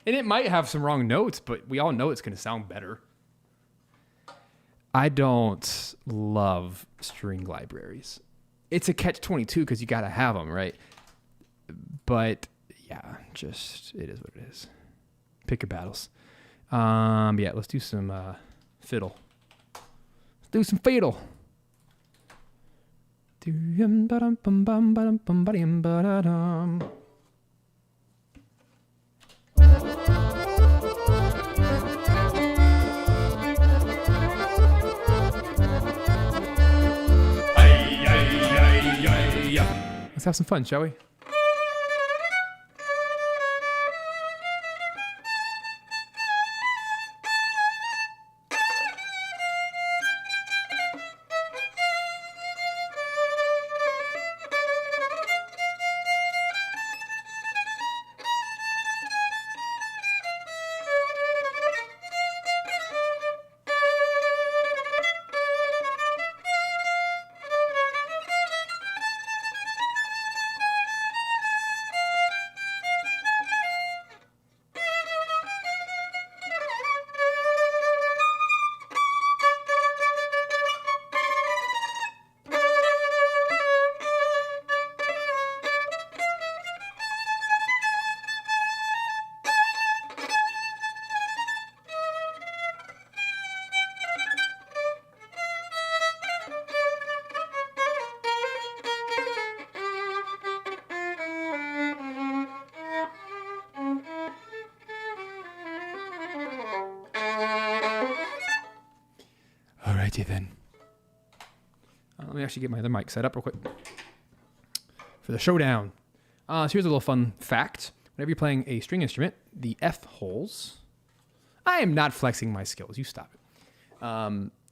And it might have some wrong notes, but we all know it's going to sound better. I don't love string libraries. It's a catch-22 because you got to have them, right? But yeah, just it is what it is. Pick your battles. Yeah, let's do some fiddle. Let's do some fiddle. Let's have some fun, shall we? Alrighty then. Let me actually get my other mic set up real quick for the showdown. So here's a little fun fact. Whenever you're playing a string instrument, the F holes... I am not flexing my skills. You stop it.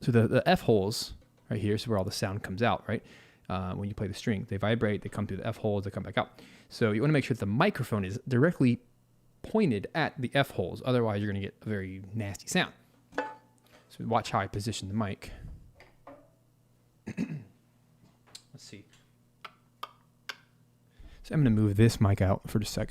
So the F holes right here is where all the sound comes out, right? When you play the string, they vibrate, they come through the F holes, they come back out. So you want to make sure that the microphone is directly pointed at the F holes. Otherwise, you're going to get a very nasty sound. So watch how I position the mic. Let's see. So I'm going to move this mic out for just a sec.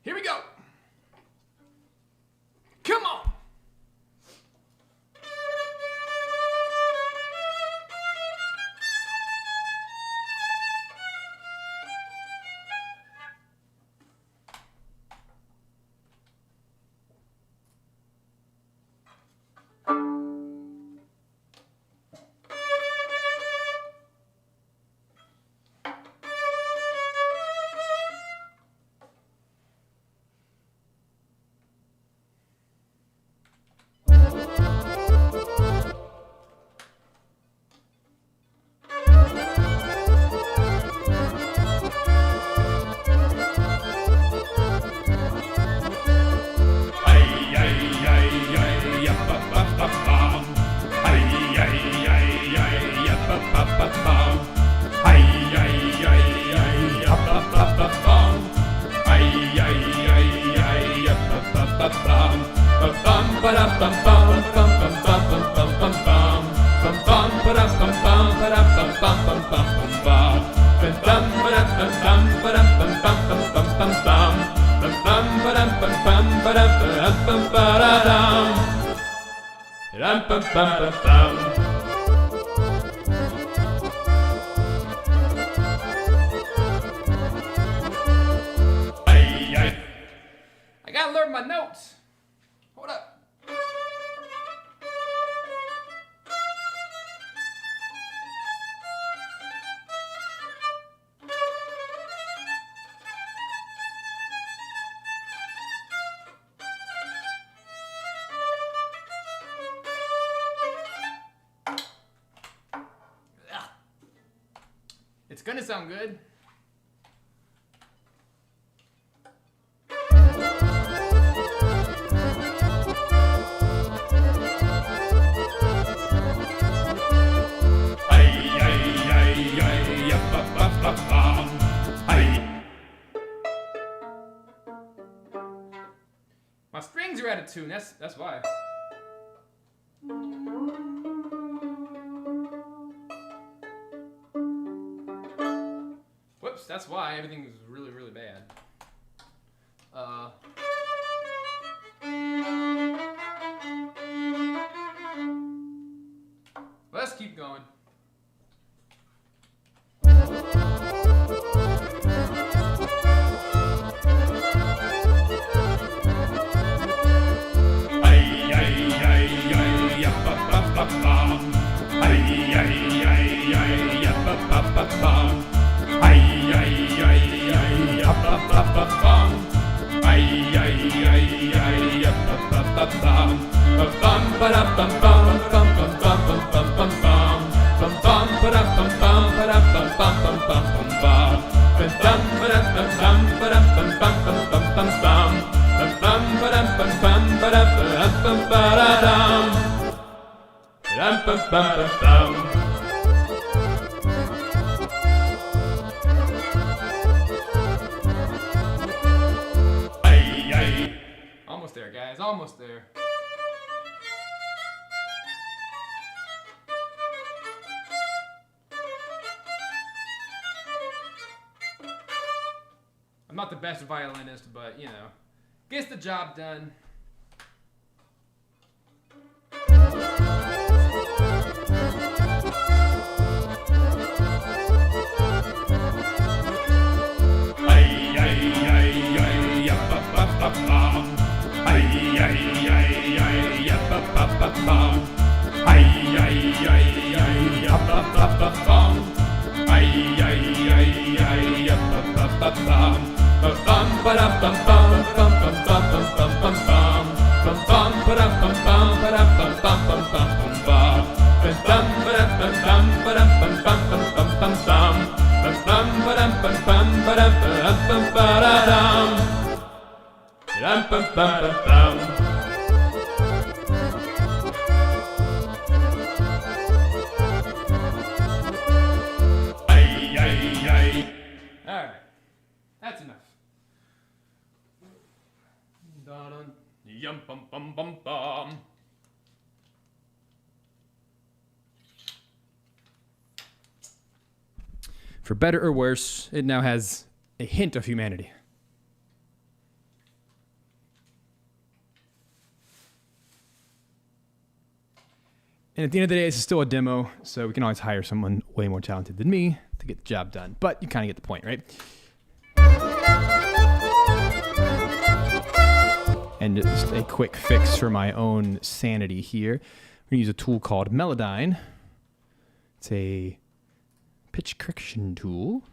Here we go. Come on. I gotta learn my notes. Hold up. It's gonna sound good. My strings are out of tune. That's why. Whoops, that's why everything is really, really bad. Let's keep going. Almost there, guys. Almost there. I'm not the best violinist, but, you know, gets the job done. Ay, Alright, that's enough. Yum bum bum bum bum. For better or worse, it now has a hint of humanity. And at the end of the day, this is still a demo, so we can always hire someone way more talented than me to get the job done. But you kind of get the point, right? And just a quick fix for my own sanity here. We're going to use a tool called Melodyne. It's a pitch correction tool.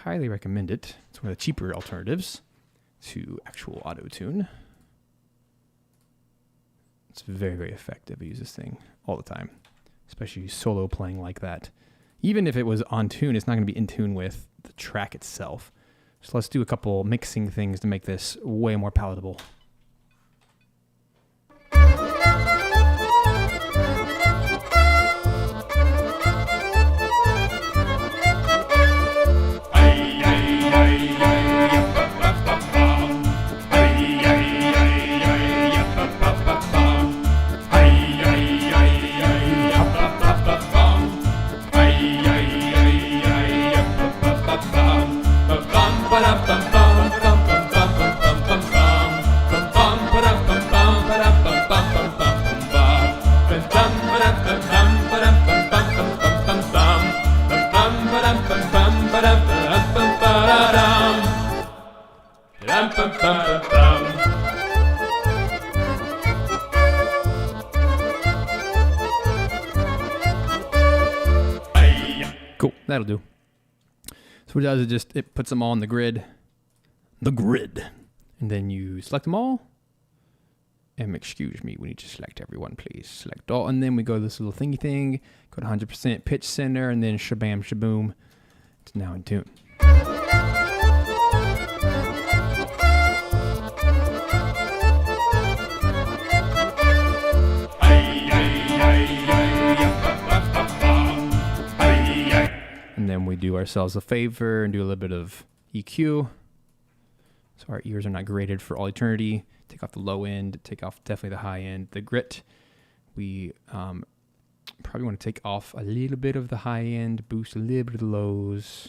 Highly recommend it. It's one of the cheaper alternatives to actual auto-tune. It's very, very effective. I use this thing all the time, especially solo playing like that. Even if it was on tune, it's not going to be in tune with the track itself. So let's do a couple mixing things to make this way more palatable. Cool, that'll do. So what it does is it puts them all on the grid, and then you select them all. And excuse me, we need to select everyone, please. Select all, and then we go to this little thingy thing, go to 100% pitch center, and then shabam shaboom. It's now in tune. And then we do ourselves a favor and do a little bit of EQ. So our ears are not graded for all eternity. Take off the low end, take off definitely the high end. The grit, we probably want to take off a little bit of the high end, boost a little bit of the lows.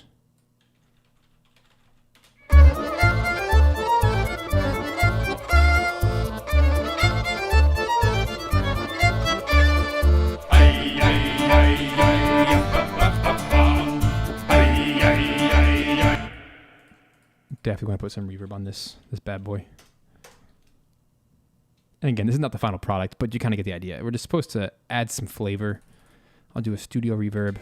Definitely want to put some reverb on this bad boy. And again, this is not the final product, but you kind of get the idea. We're just supposed to add some flavor. I'll do a studio reverb.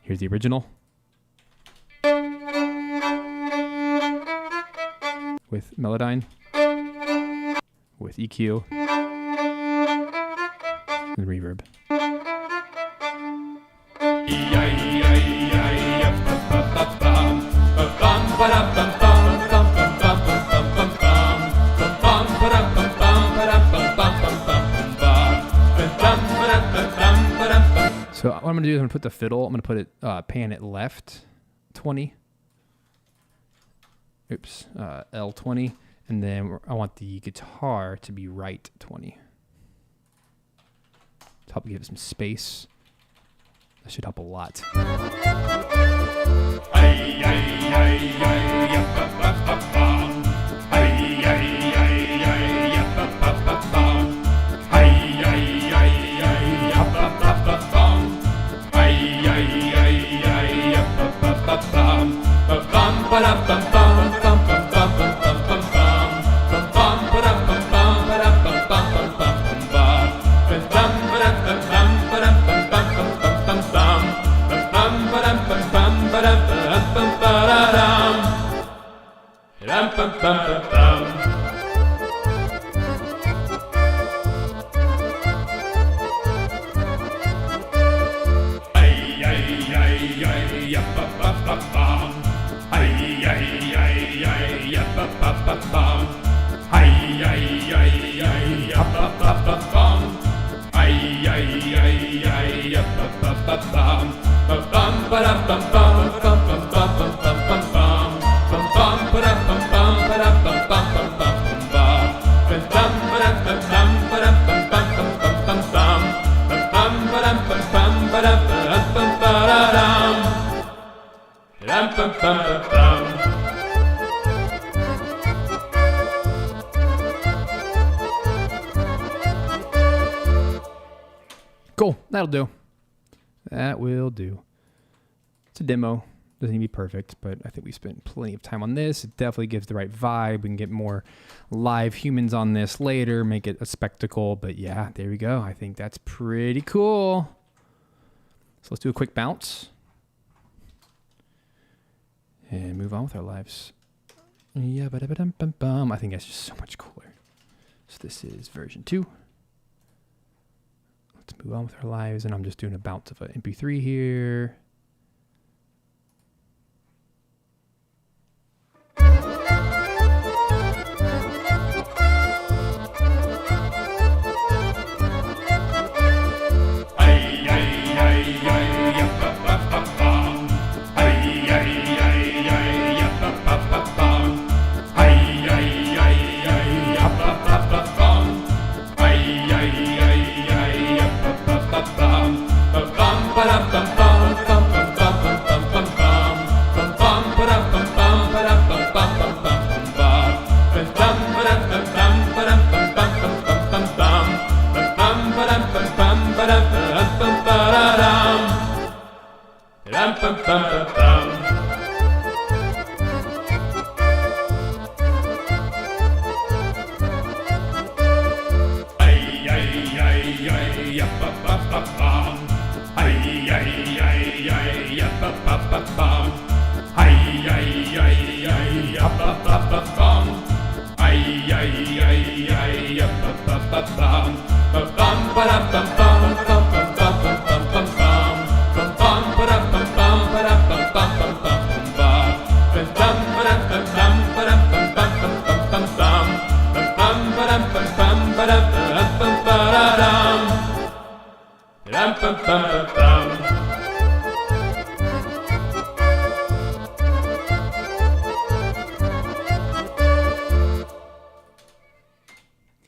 Here's the original. With Melodyne. With EQ. And reverb. So what I'm going to do is I'm going to put the fiddle, I'm going to put it pan at left 20. Oops, L20. And then I want the guitar to be right 20. To help give it some space. That should help a lot. Cool. That'll do. That will do. It's a demo. Doesn't need to be perfect, but I think we spent plenty of time on this. It definitely gives the right vibe. We can get more live humans on this later, make it a spectacle. But yeah, there we go. I think that's pretty cool. So let's do a quick bounce and move on with our lives. Yeah, I think that's just so much cooler. So this is version 2. Let's move on with our lives, and I'm just doing a bounce of an MP3 here.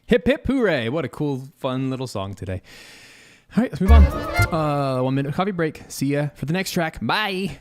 Hip hip hooray. What a cool, fun little song today. All right, let's move on. 1 minute coffee break. See ya for the next track. Bye.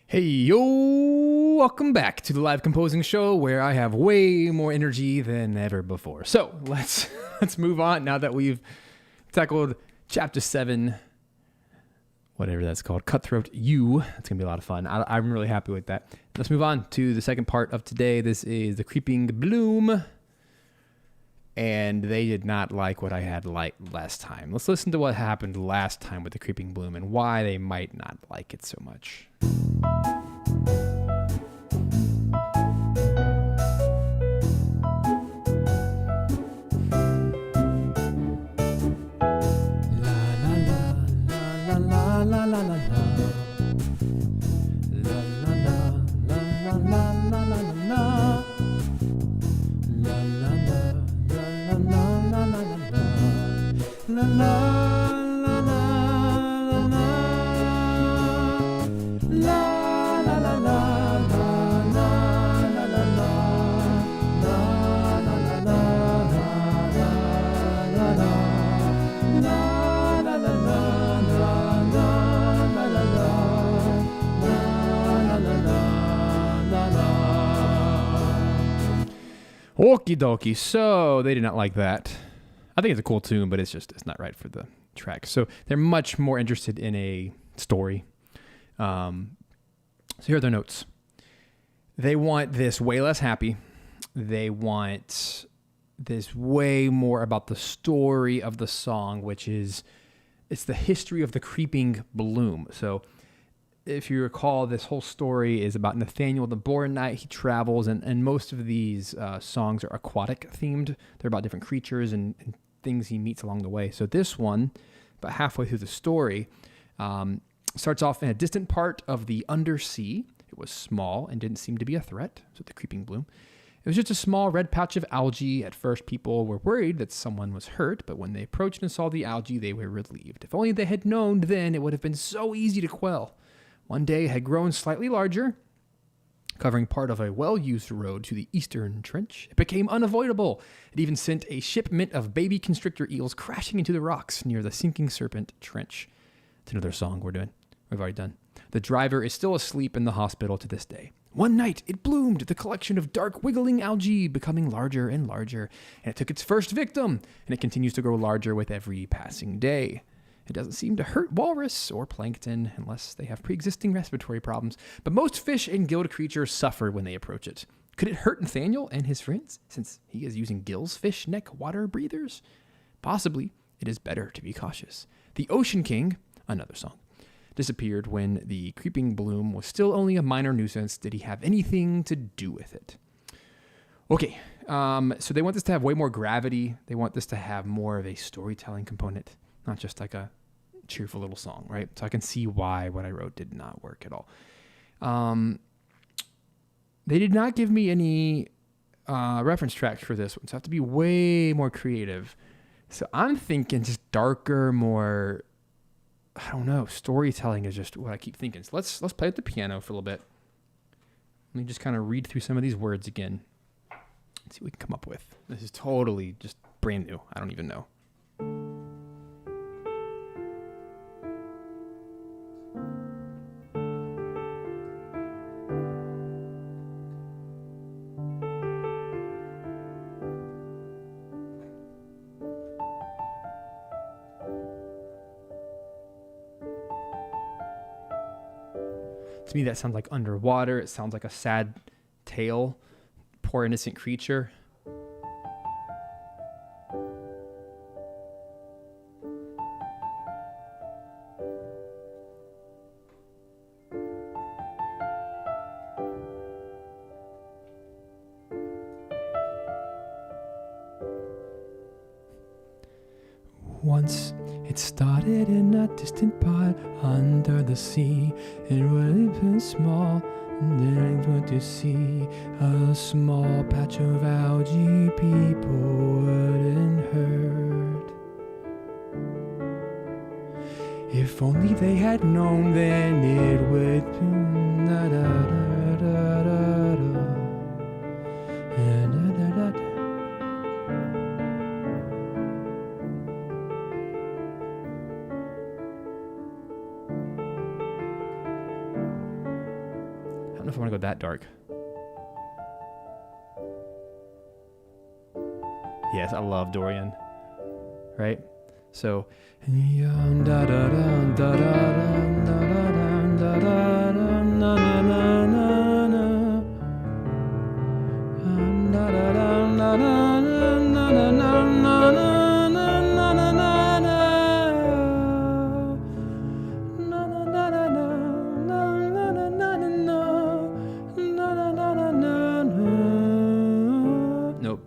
Hey, yo, welcome back to the live composing show where I have way more energy than ever before. So let's move on now that we've tackled chapter 7, whatever that's called, Cutthroat U. It's going to be a lot of fun. I'm really happy with that. Let's move on to the second part of today. This is the Creeping Bloom. And they did not like what I had liked last time. Let's listen to what happened last time with the Creeping Bloom and why they might not like it so much. Okie dokie. So they did not like that. I think it's a cool tune, but it's not right for the track. So they're much more interested in a story. So here are their notes. They want this way less happy. They want this way more about the story of the song, which is, it's the history of the Creeping Bloom. So if you recall, this whole story is about Nathaniel the Boar Knight. He travels, and most of these songs are aquatic themed. They're about different creatures and things he meets along the way. So this one, about halfway through the story, starts off in a distant part of the undersea. It was small and didn't seem to be a threat. So the Creeping Bloom. It was just a small red patch of algae. At first, people were worried that someone was hurt, but when they approached and saw the algae, they were relieved. If only they had known then, it would have been so easy to quell. One day it had grown slightly larger, covering part of a well-used road to the eastern trench. It became unavoidable. It even sent a shipment of baby constrictor eels crashing into the rocks near the sinking serpent trench. It's another song we've already done. The driver is still asleep in the hospital to this day. One night, it bloomed, the collection of dark wiggling algae becoming larger and larger, and it took its first victim, and it continues to grow larger with every passing day. It doesn't seem to hurt walrus or plankton unless they have pre-existing respiratory problems, but most fish and gilled creatures suffer when they approach it. Could it hurt Nathaniel and his friends, since he is using gills, fish, neck, water breathers? Possibly, it is better to be cautious. The Ocean King, another song, disappeared when the Creeping Bloom was still only a minor nuisance. Did he have anything to do with it? Okay, so they want this to have way more gravity. They want this to have more of a storytelling component. Not just like a cheerful little song, right? So I can see why what I wrote did not work at all. They did not give me any reference tracks for this one, so I have to be way more creative. So I'm thinking just darker, more, I don't know, storytelling is just what I keep thinking. So let's play at the piano for a little bit. Let me just kind of read through some of these words again. Let's see what we can come up with. This is totally just brand new. I don't even know. To me, that sounds like underwater. It sounds like a sad tale. Poor innocent creature. Once it started in a distant part under the sea. It would have been small, and then I put to see a small patch of algae people wouldn't hurt. If only they had known, then it would be da da da da da da da da da da. I don't know if I want to go that dark. Yes, I love Dorian. Right? So. Nope.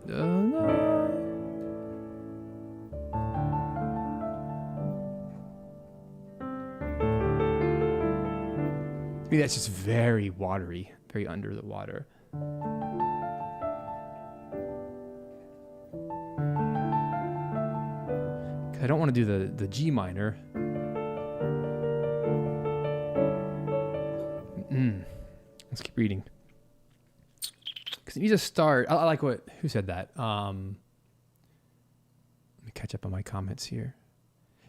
To me, that's just very watery, very under the water. I don't want to do the G minor. Let's keep reading. Because it needs to start. I like who said that? Let me catch up on my comments here.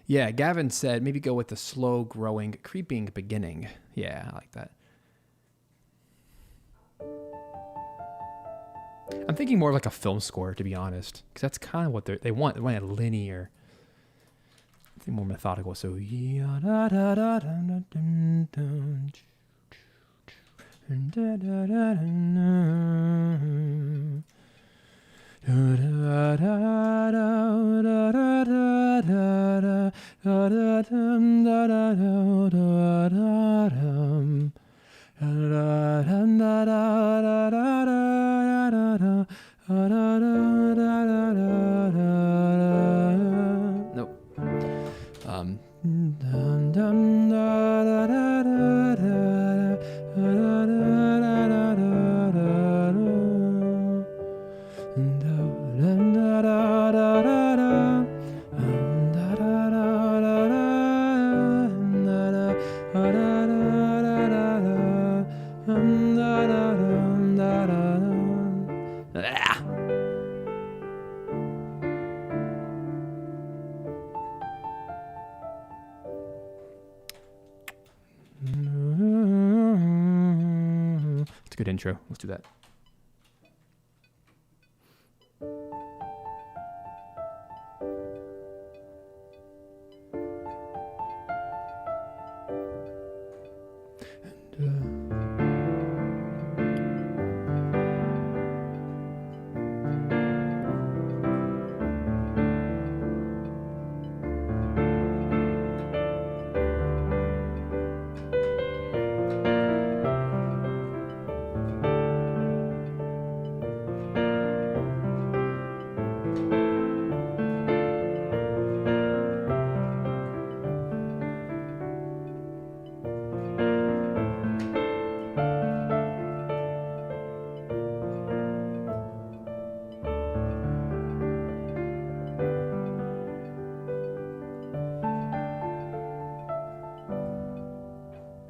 Yeah, Gavin said maybe go with the slow growing, creeping beginning. Yeah, I like that. I'm thinking more like a film score, to be honest, because that's kind of what they want. They want a linear, I think more methodical. So nope. It's a good intro. Let's do that.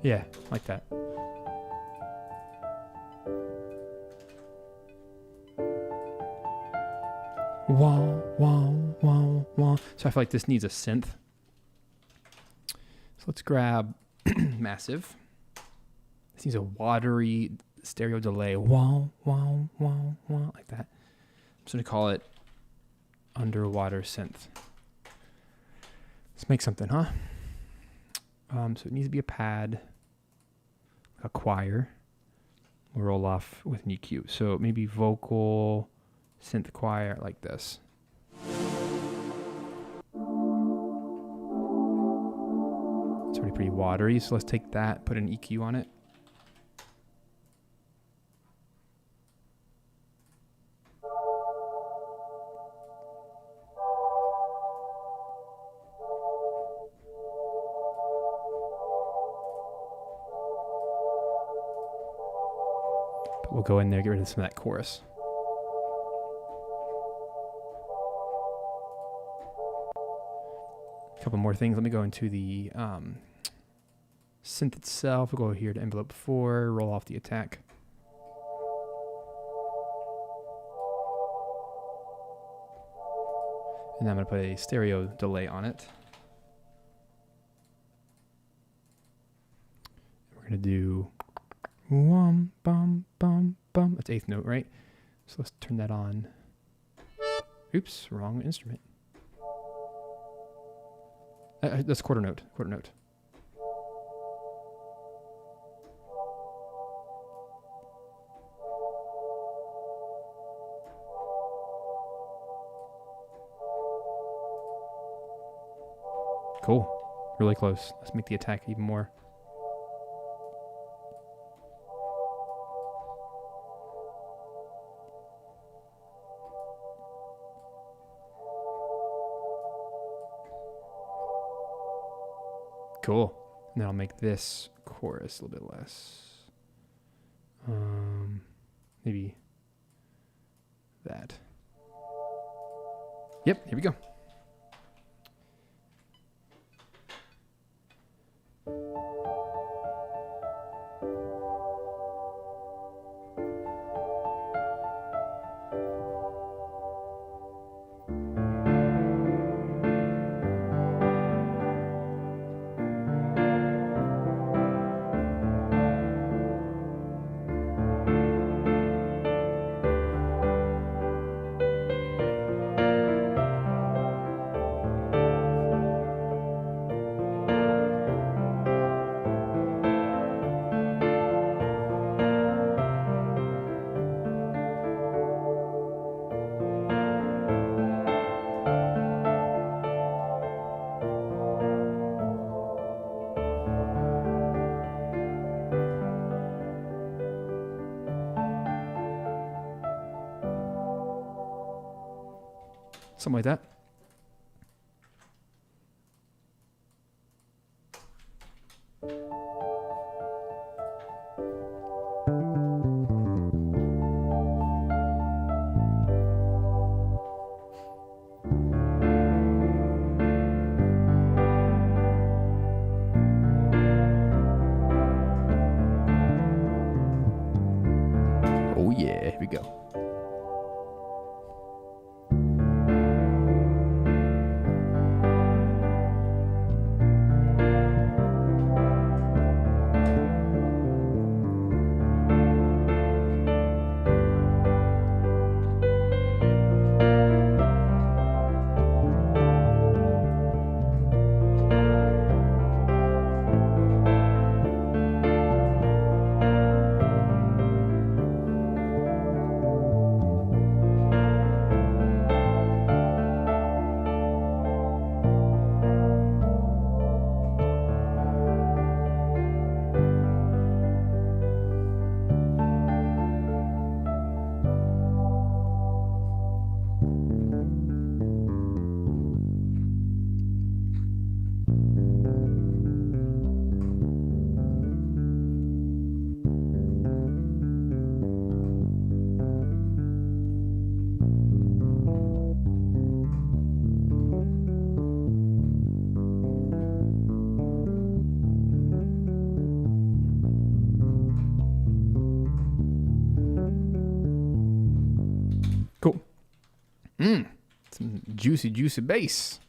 Yeah, like that. Wah, wah, wah, wah. So I feel like this needs a synth. So let's grab Massive. This needs a watery stereo delay. Wah, wah, wah, wah, like that. I'm just going to call it Underwater Synth. Let's make something, huh? So it needs to be a pad, a choir. We'll roll off with an EQ. So maybe vocal, synth choir like this. It's already pretty watery, so let's take that, put an EQ on it. We'll go in there, get rid of some of that chorus. A couple more things. Let me go into the synth itself. We'll go here to envelope 4, roll off the attack. And then I'm going to put a stereo delay on it. We're going to do bum, bum, bum, bum. That's 8th note, right? So let's turn that on. Oops, wrong instrument. That's quarter note. Quarter note. Cool. Really close. Let's make the attack even more. Cool. And then I'll make this chorus a little bit less. Maybe that. Yep, here we go. Something like that. Oh yeah, here we go. Cool. Some juicy, juicy bass.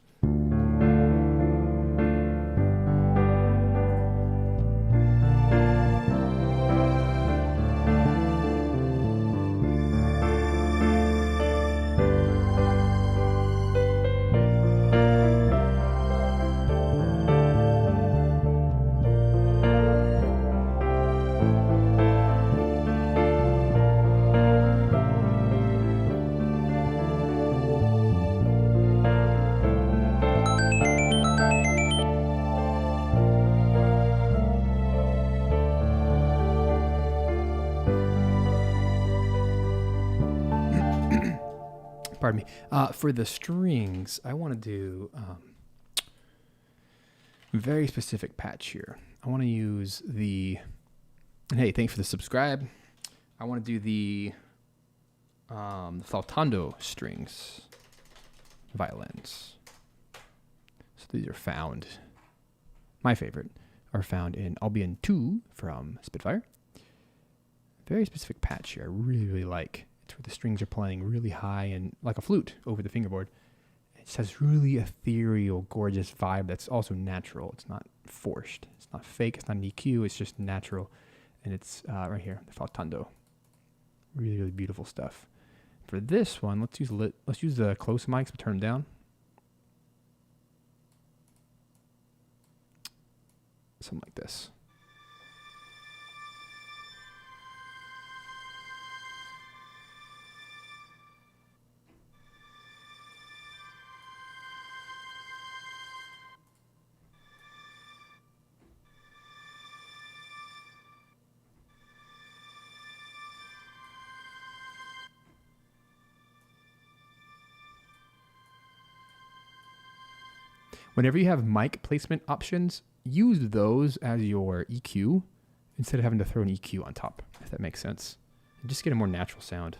Pardon me. For the strings, I want to do very specific patch here. I want to use the, and hey, thanks for the subscribe. I want to do the faltando strings, violins. So these are found, my favorite, are found in Albion 2 from Spitfire. Very specific patch here I really, really like. It's where the strings are playing really high and like a flute over the fingerboard. It just has really ethereal, gorgeous vibe that's also natural. It's not forced. It's not fake. It's not an EQ. It's just natural. And it's right here, the faltando. Really, really beautiful stuff. For this one, let's use the close mics, but turn them down. Something like this. Whenever you have mic placement options, use those as your EQ instead of having to throw an EQ on top, if that makes sense. And just get a more natural sound.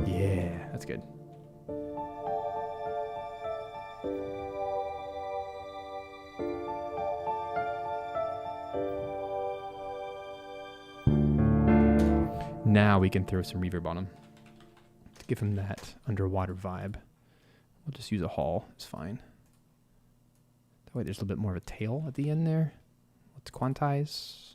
Yeah, that's good. Now we can throw some reverb on him to give him that underwater vibe. We'll just use a hall. It's fine. That way there's a little bit more of a tail at the end there. Let's quantize.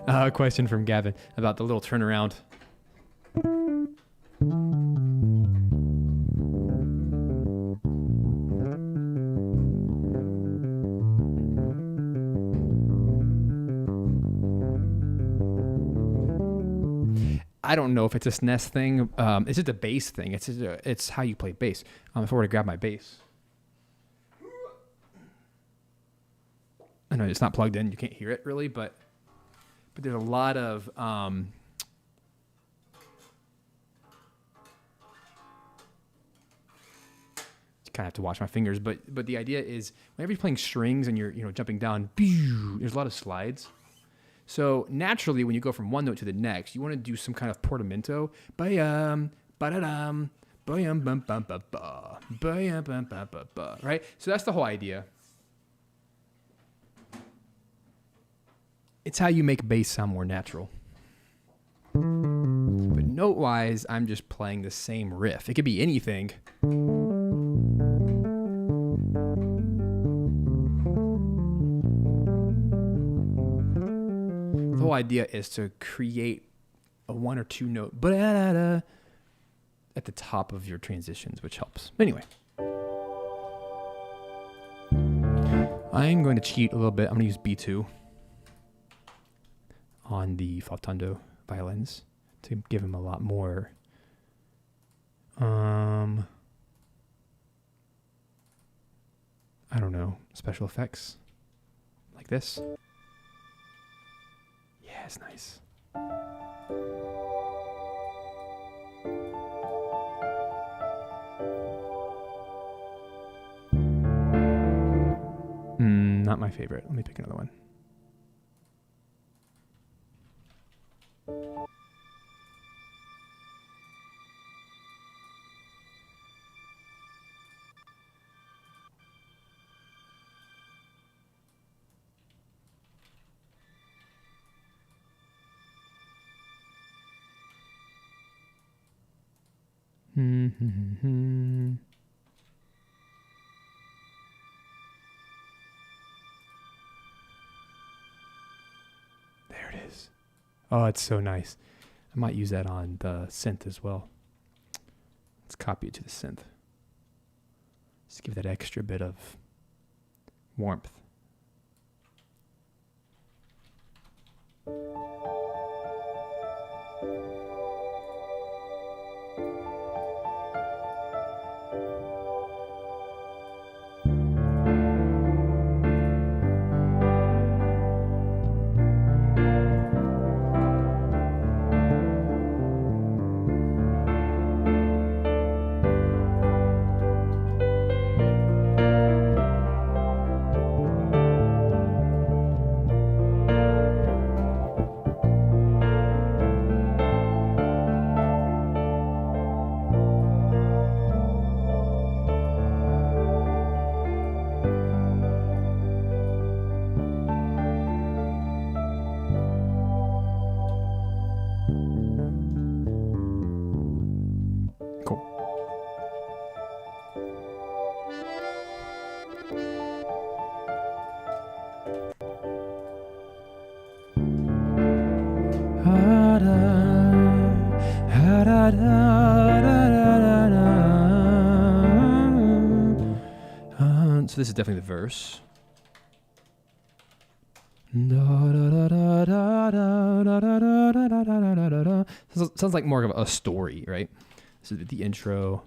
A question from Gavin about the little turnaround. I don't know if it's a SNES thing. It's just a bass thing. It's how you play bass. If I were to grab my bass. I know it's not plugged in. You can't hear it really, but there's a lot of... you kind of have to watch my fingers, but the idea is whenever you're playing strings and you're jumping down, there's a lot of slides. So naturally, when you go from one note to the next, you want to do some kind of portamento. Right? So that's the whole idea. It's how you make bass sound more natural. But note-wise, I'm just playing the same riff. It could be anything. The whole idea is to create a one or two note at the top of your transitions, which helps. Anyway, I'm going to cheat a little bit. I'm going to use B2 on the faltando violins to give him a lot more I don't know, special effects like this. Yeah, it's nice. Not my favorite. Let me pick another one. There it is. Oh, it's so nice. I might use that on the synth as well. Let's copy it to the synth. Just give that extra bit of warmth. So this is definitely the verse. Sounds like more of a story, right? This is the intro.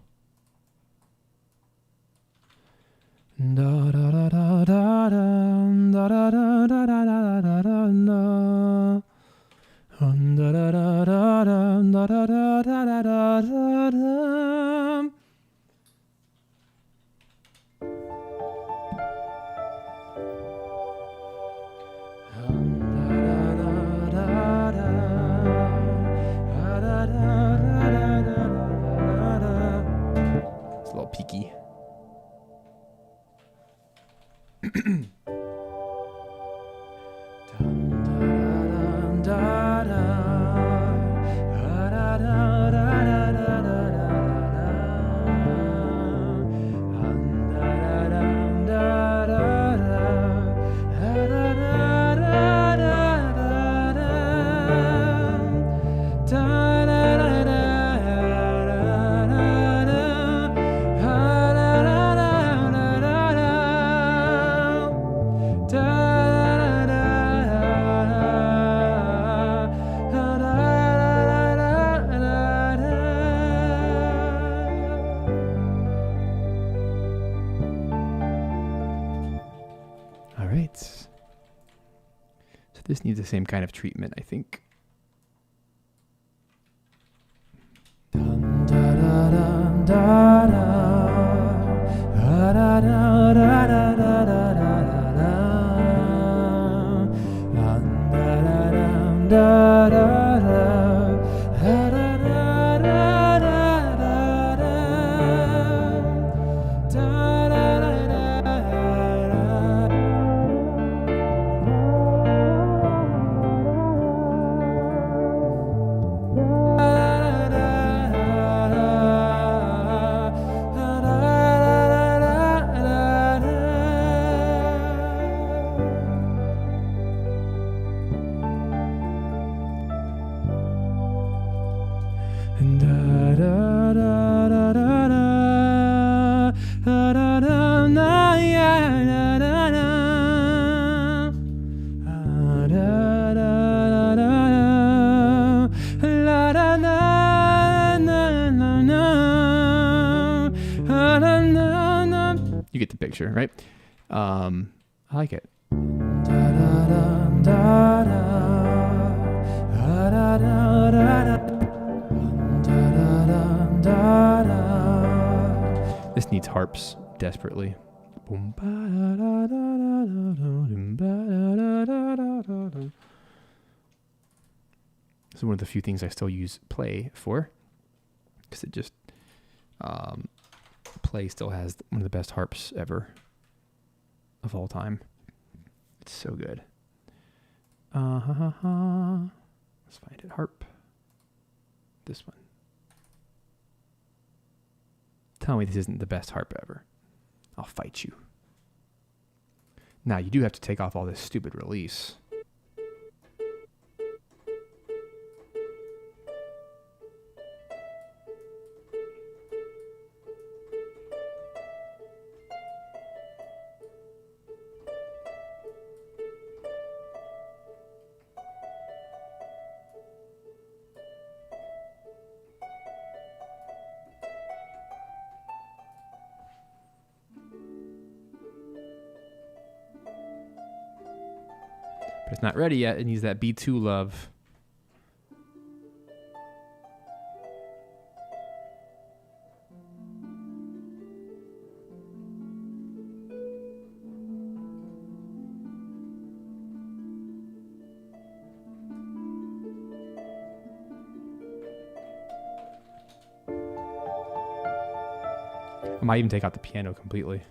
It's a little peaky. All right. So this needs the same kind of treatment, I think. You get the picture, right? I like it. This needs harps desperately. This is one of the few things I still use play for, because it just play still has one of the best harps ever of all time. It's so good. Let's find it. Harp. This one. Tell me this isn't the best harp ever. I'll fight you. Now, you do have to take off all this stupid release. But it's not ready yet. It needs that B2 love. I might even take out the piano completely.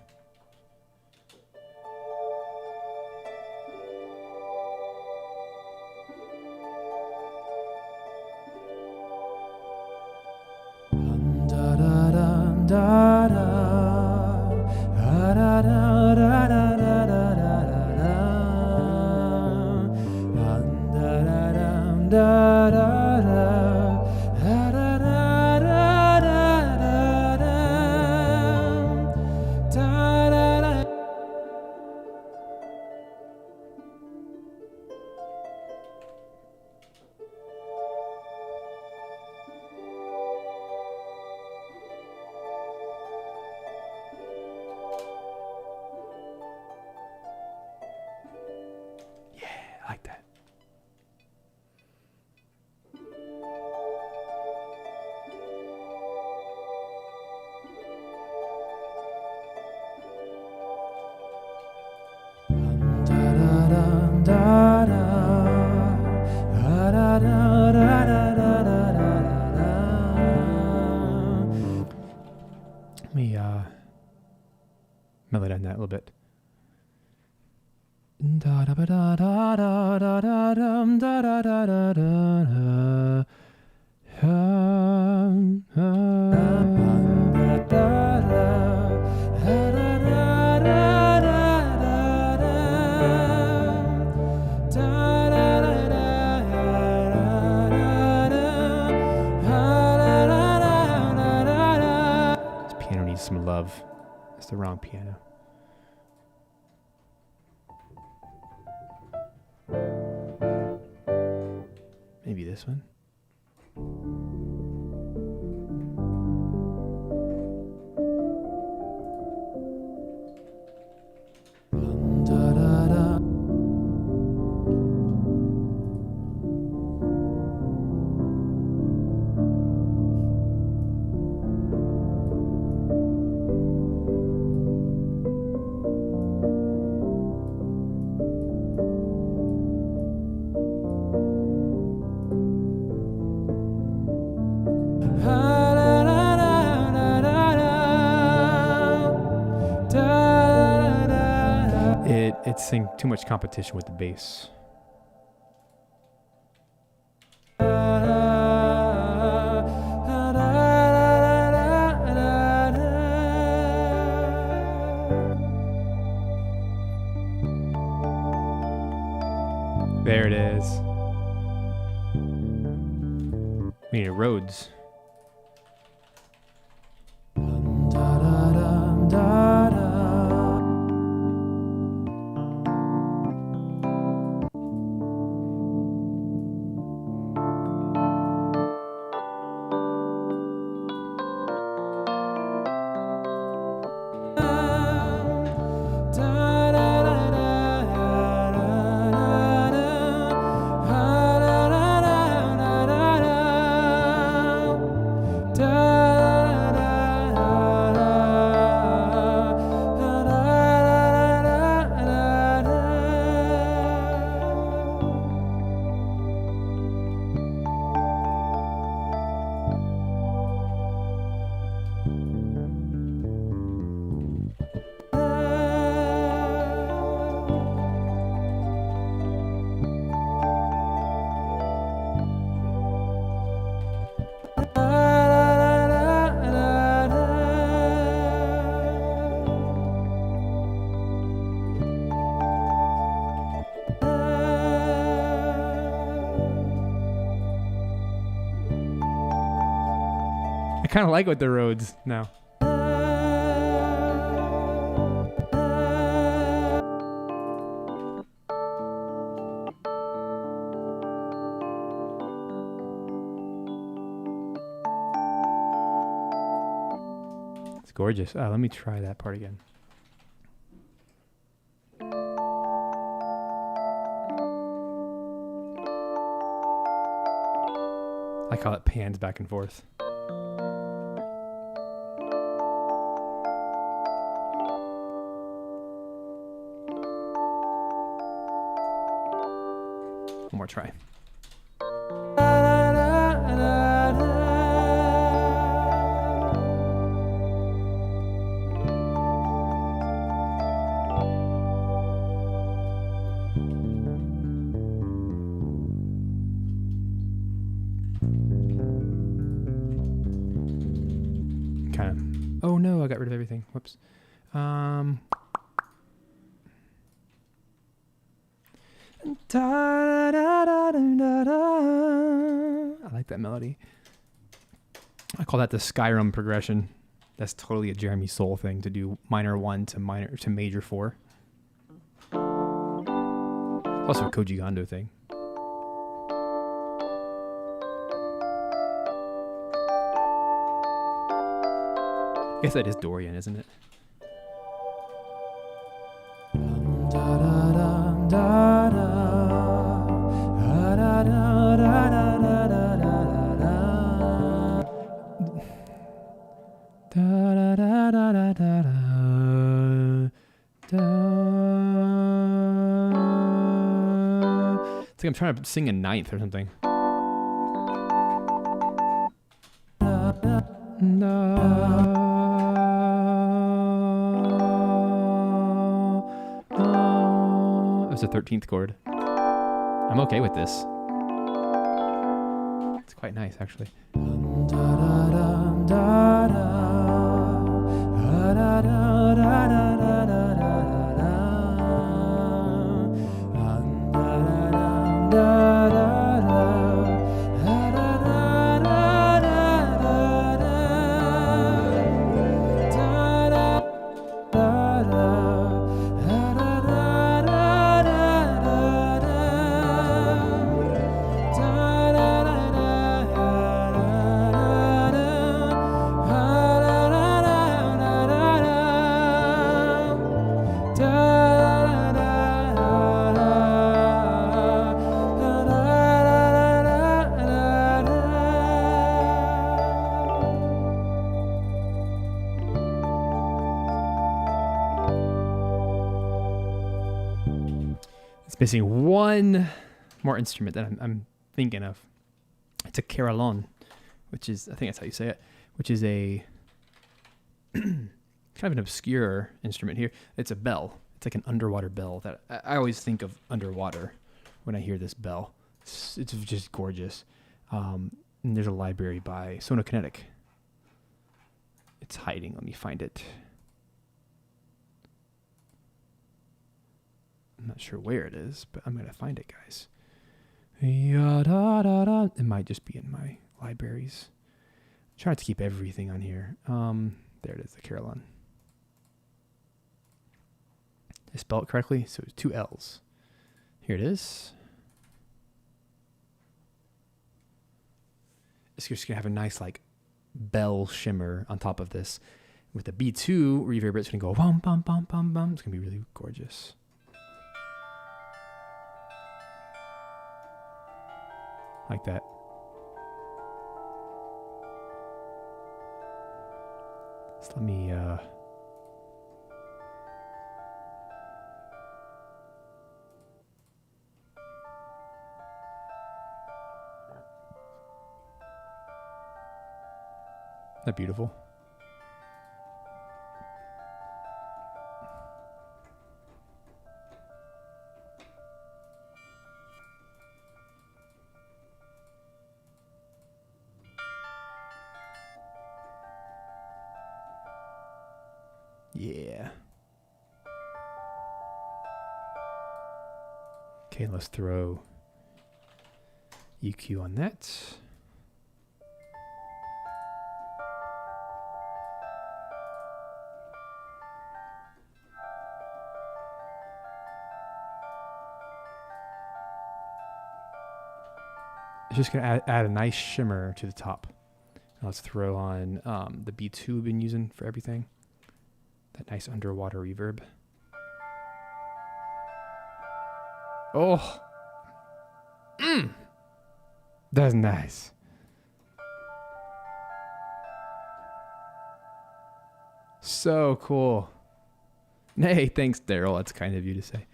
I like that. Let me melody on that a little bit. This piano needs some love. It's the wrong piano. Maybe this one. It's seeing too much competition with the bass. There it is. We need Rhodes. I kind of like with the Rhodes now. It's gorgeous. Let me try that part again. I like how it pans back and forth. One more try. Kind of. Oh no, I got rid of everything. Whoops. I like that melody. I call that the Skyrim progression. That's totally a Jeremy Soule thing to do minor 1 to major 4. Also a Koji Kondo thing. I guess that is Dorian, isn't it? Da, da, da, da, da. think I'm trying to sing a ninth or something. It's a 13th chord. I'm okay with this. It's quite nice, actually. It's missing one more instrument that I'm thinking of. It's a carillon, which is, I think that's how you say it, which is a kind of an obscure instrument here. It's a bell. It's like an underwater bell that I always think of underwater when I hear this bell. It's just gorgeous. And there's a library by Sonokinetic. It's hiding. Let me find it. I'm not sure where it is, but I'm going to find it, guys. It might just be in my libraries. I try to keep everything on here. There it is, the carillon. Did I spell it correctly? So it's 2 L's. Here it is. It's just going to have a nice, like, bell shimmer on top of this. With the B2 reverb, it's going to go bum, bum, bum, bum, bum. It's going to be really gorgeous. Like that. So let me Isn't that beautiful? Yeah. Okay, let's throw EQ on that. It's just going to add a nice shimmer to the top. Now let's throw on the B2 we've been using for everything. That nice underwater reverb. Oh. That's nice. So cool. Hey, thanks, Daryl. That's kind of you to say.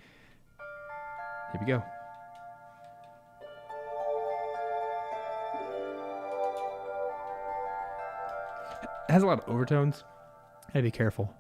Here we go. It has a lot of overtones. Gotta be careful.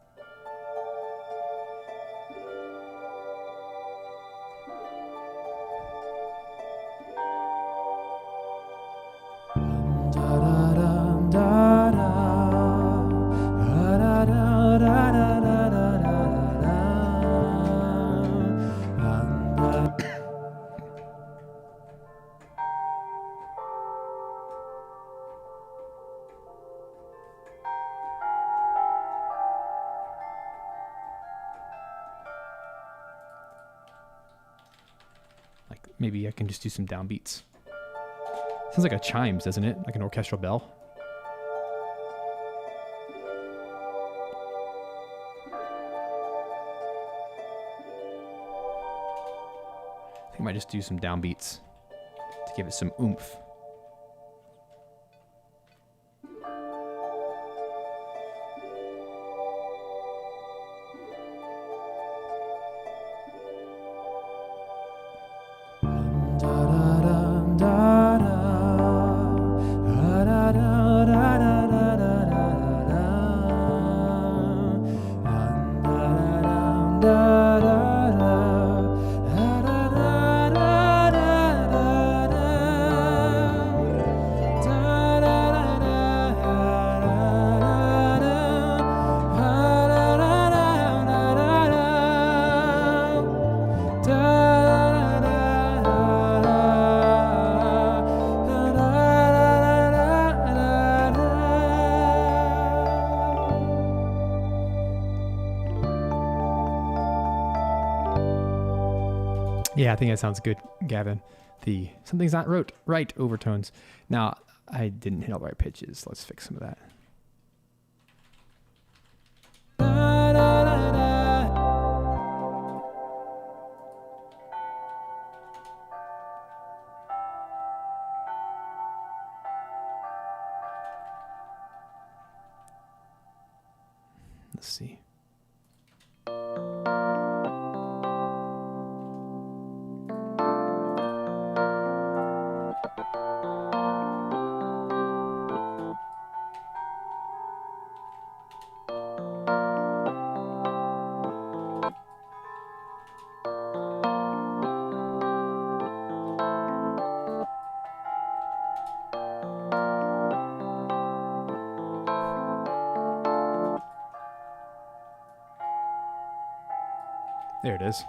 Maybe I can just do some downbeats. Sounds like a chimes, doesn't it? Like an orchestral bell. I think I might just do some downbeats to give it some oomph. Yeah, I think that sounds good, Gavin. The something's not right overtones. Now, I didn't hit all the right pitches. Let's fix some of that. Let's see. There it is.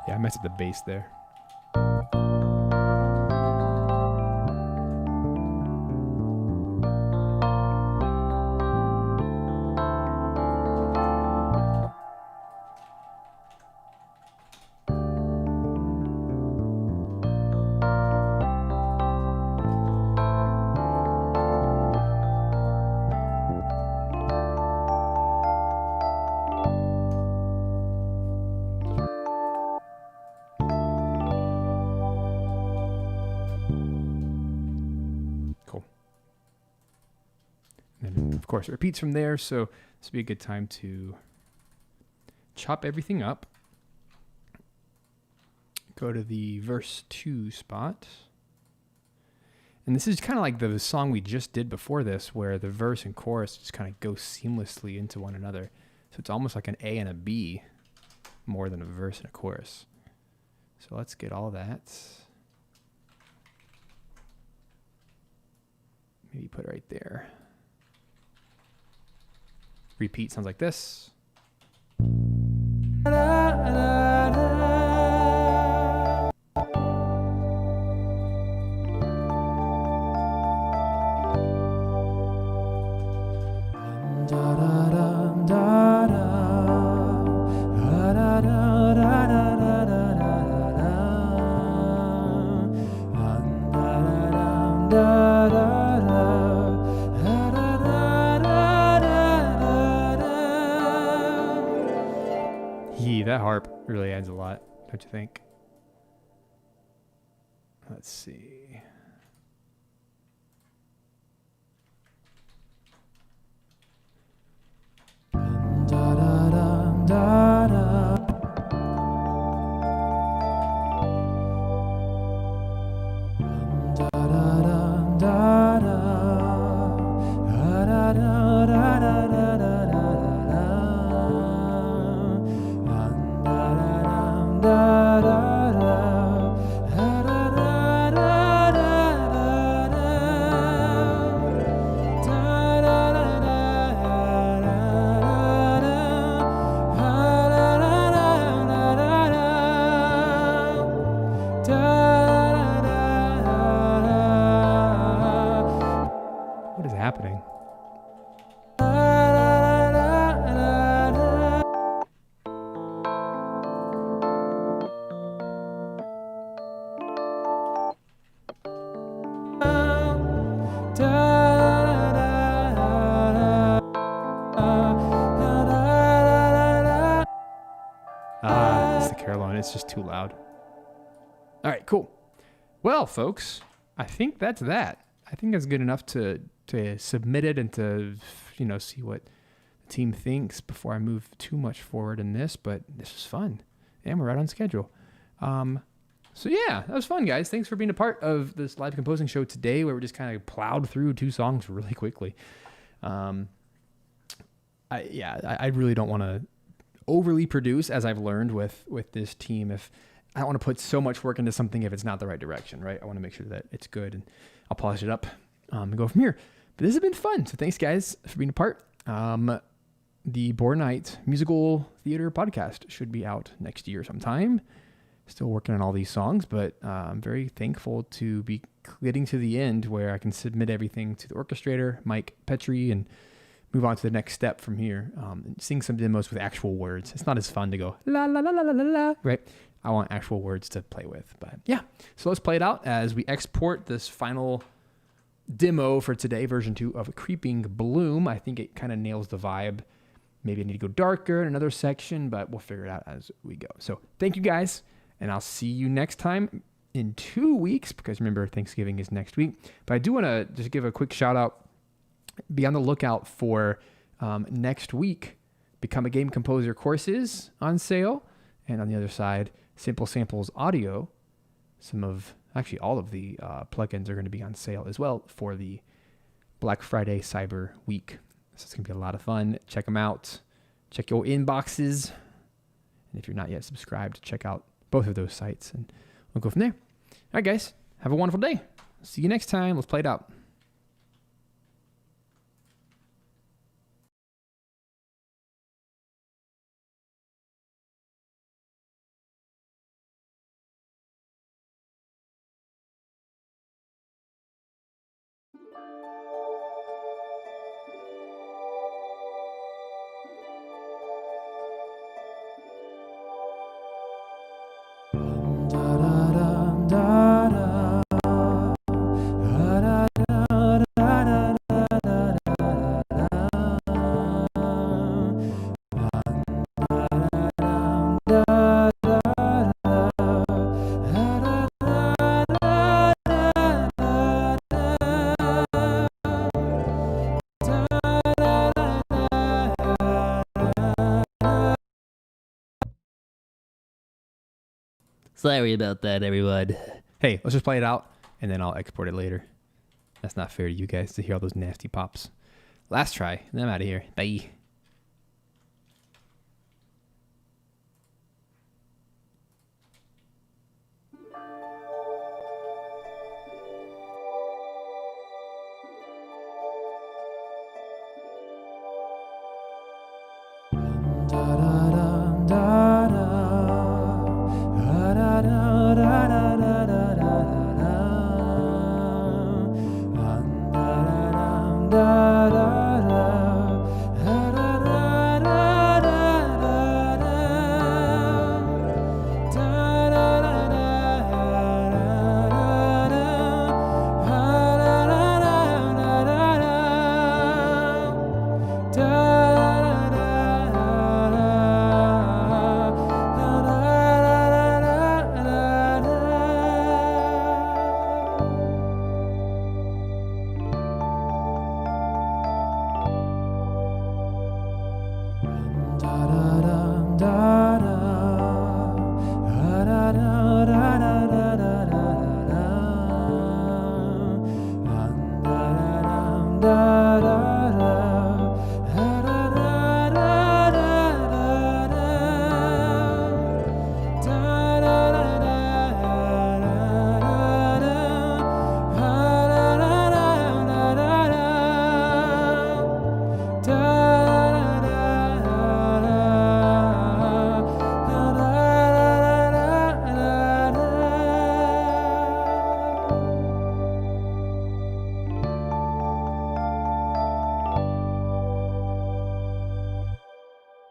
I messed up the bass there. Of course, it repeats from there, so this would be a good time to chop everything up. Go to the verse 2 spot. And this is kind of like the song we just did before this, where the verse and chorus just kind of go seamlessly into one another. So it's almost like an A and a B more than a verse and a chorus. So let's get all that. Maybe put it right there. Repeat sounds like this. That harp really adds a lot, don't you think? Let's see. What is happening? It's the carillon. It's just too loud. All right, cool. Well, folks, I think that's that. I think that's good enough to submit it and to, see what the team thinks before I move too much forward in this. But this was fun, and we're right on schedule. So yeah, that was fun, guys. Thanks for being a part of this live composing show today, where we just kind of plowed through 2 songs really quickly. I really don't want to overly produce, as I've learned with this team. If I don't want to put so much work into something if it's not the right direction, right? I want to make sure that it's good, and I'll polish it up and go from here. But this has been fun. So thanks, guys, for being a part. The Boar Knight musical theater podcast should be out next year sometime. Still working on all these songs, but I'm very thankful to be getting to the end where I can submit everything to the orchestrator, Mike Petrie, and move on to the next step from here. And sing some demos with actual words. It's not as fun to go la la la la la la la, right? I want actual words to play with. But yeah, so let's play it out as we export this final demo for today, version 2 of Creeping Bloom. I think it kind of nails the vibe. Maybe I need to go darker in another section, but we'll figure it out as we go. So thank you, guys. And I'll see you next time in 2 weeks, because remember, Thanksgiving is next week. But I do want to just give a quick shout out. Be on the lookout for next week, Become a Game Composer courses on sale. And on the other side, Simple Samples Audio. Actually, all of the plugins are going to be on sale as well for the Black Friday Cyber Week. So it's going to be a lot of fun. Check them out. Check your inboxes. And if you're not yet subscribed, check out both of those sites, and we'll go from there. All right, guys, have a wonderful day. See you next time. Let's play it out. Sorry about that, everyone. Hey, let's just play it out, and then I'll export it later. That's not fair to you guys to hear all those nasty pops. Last try, and I'm out of here. Bye.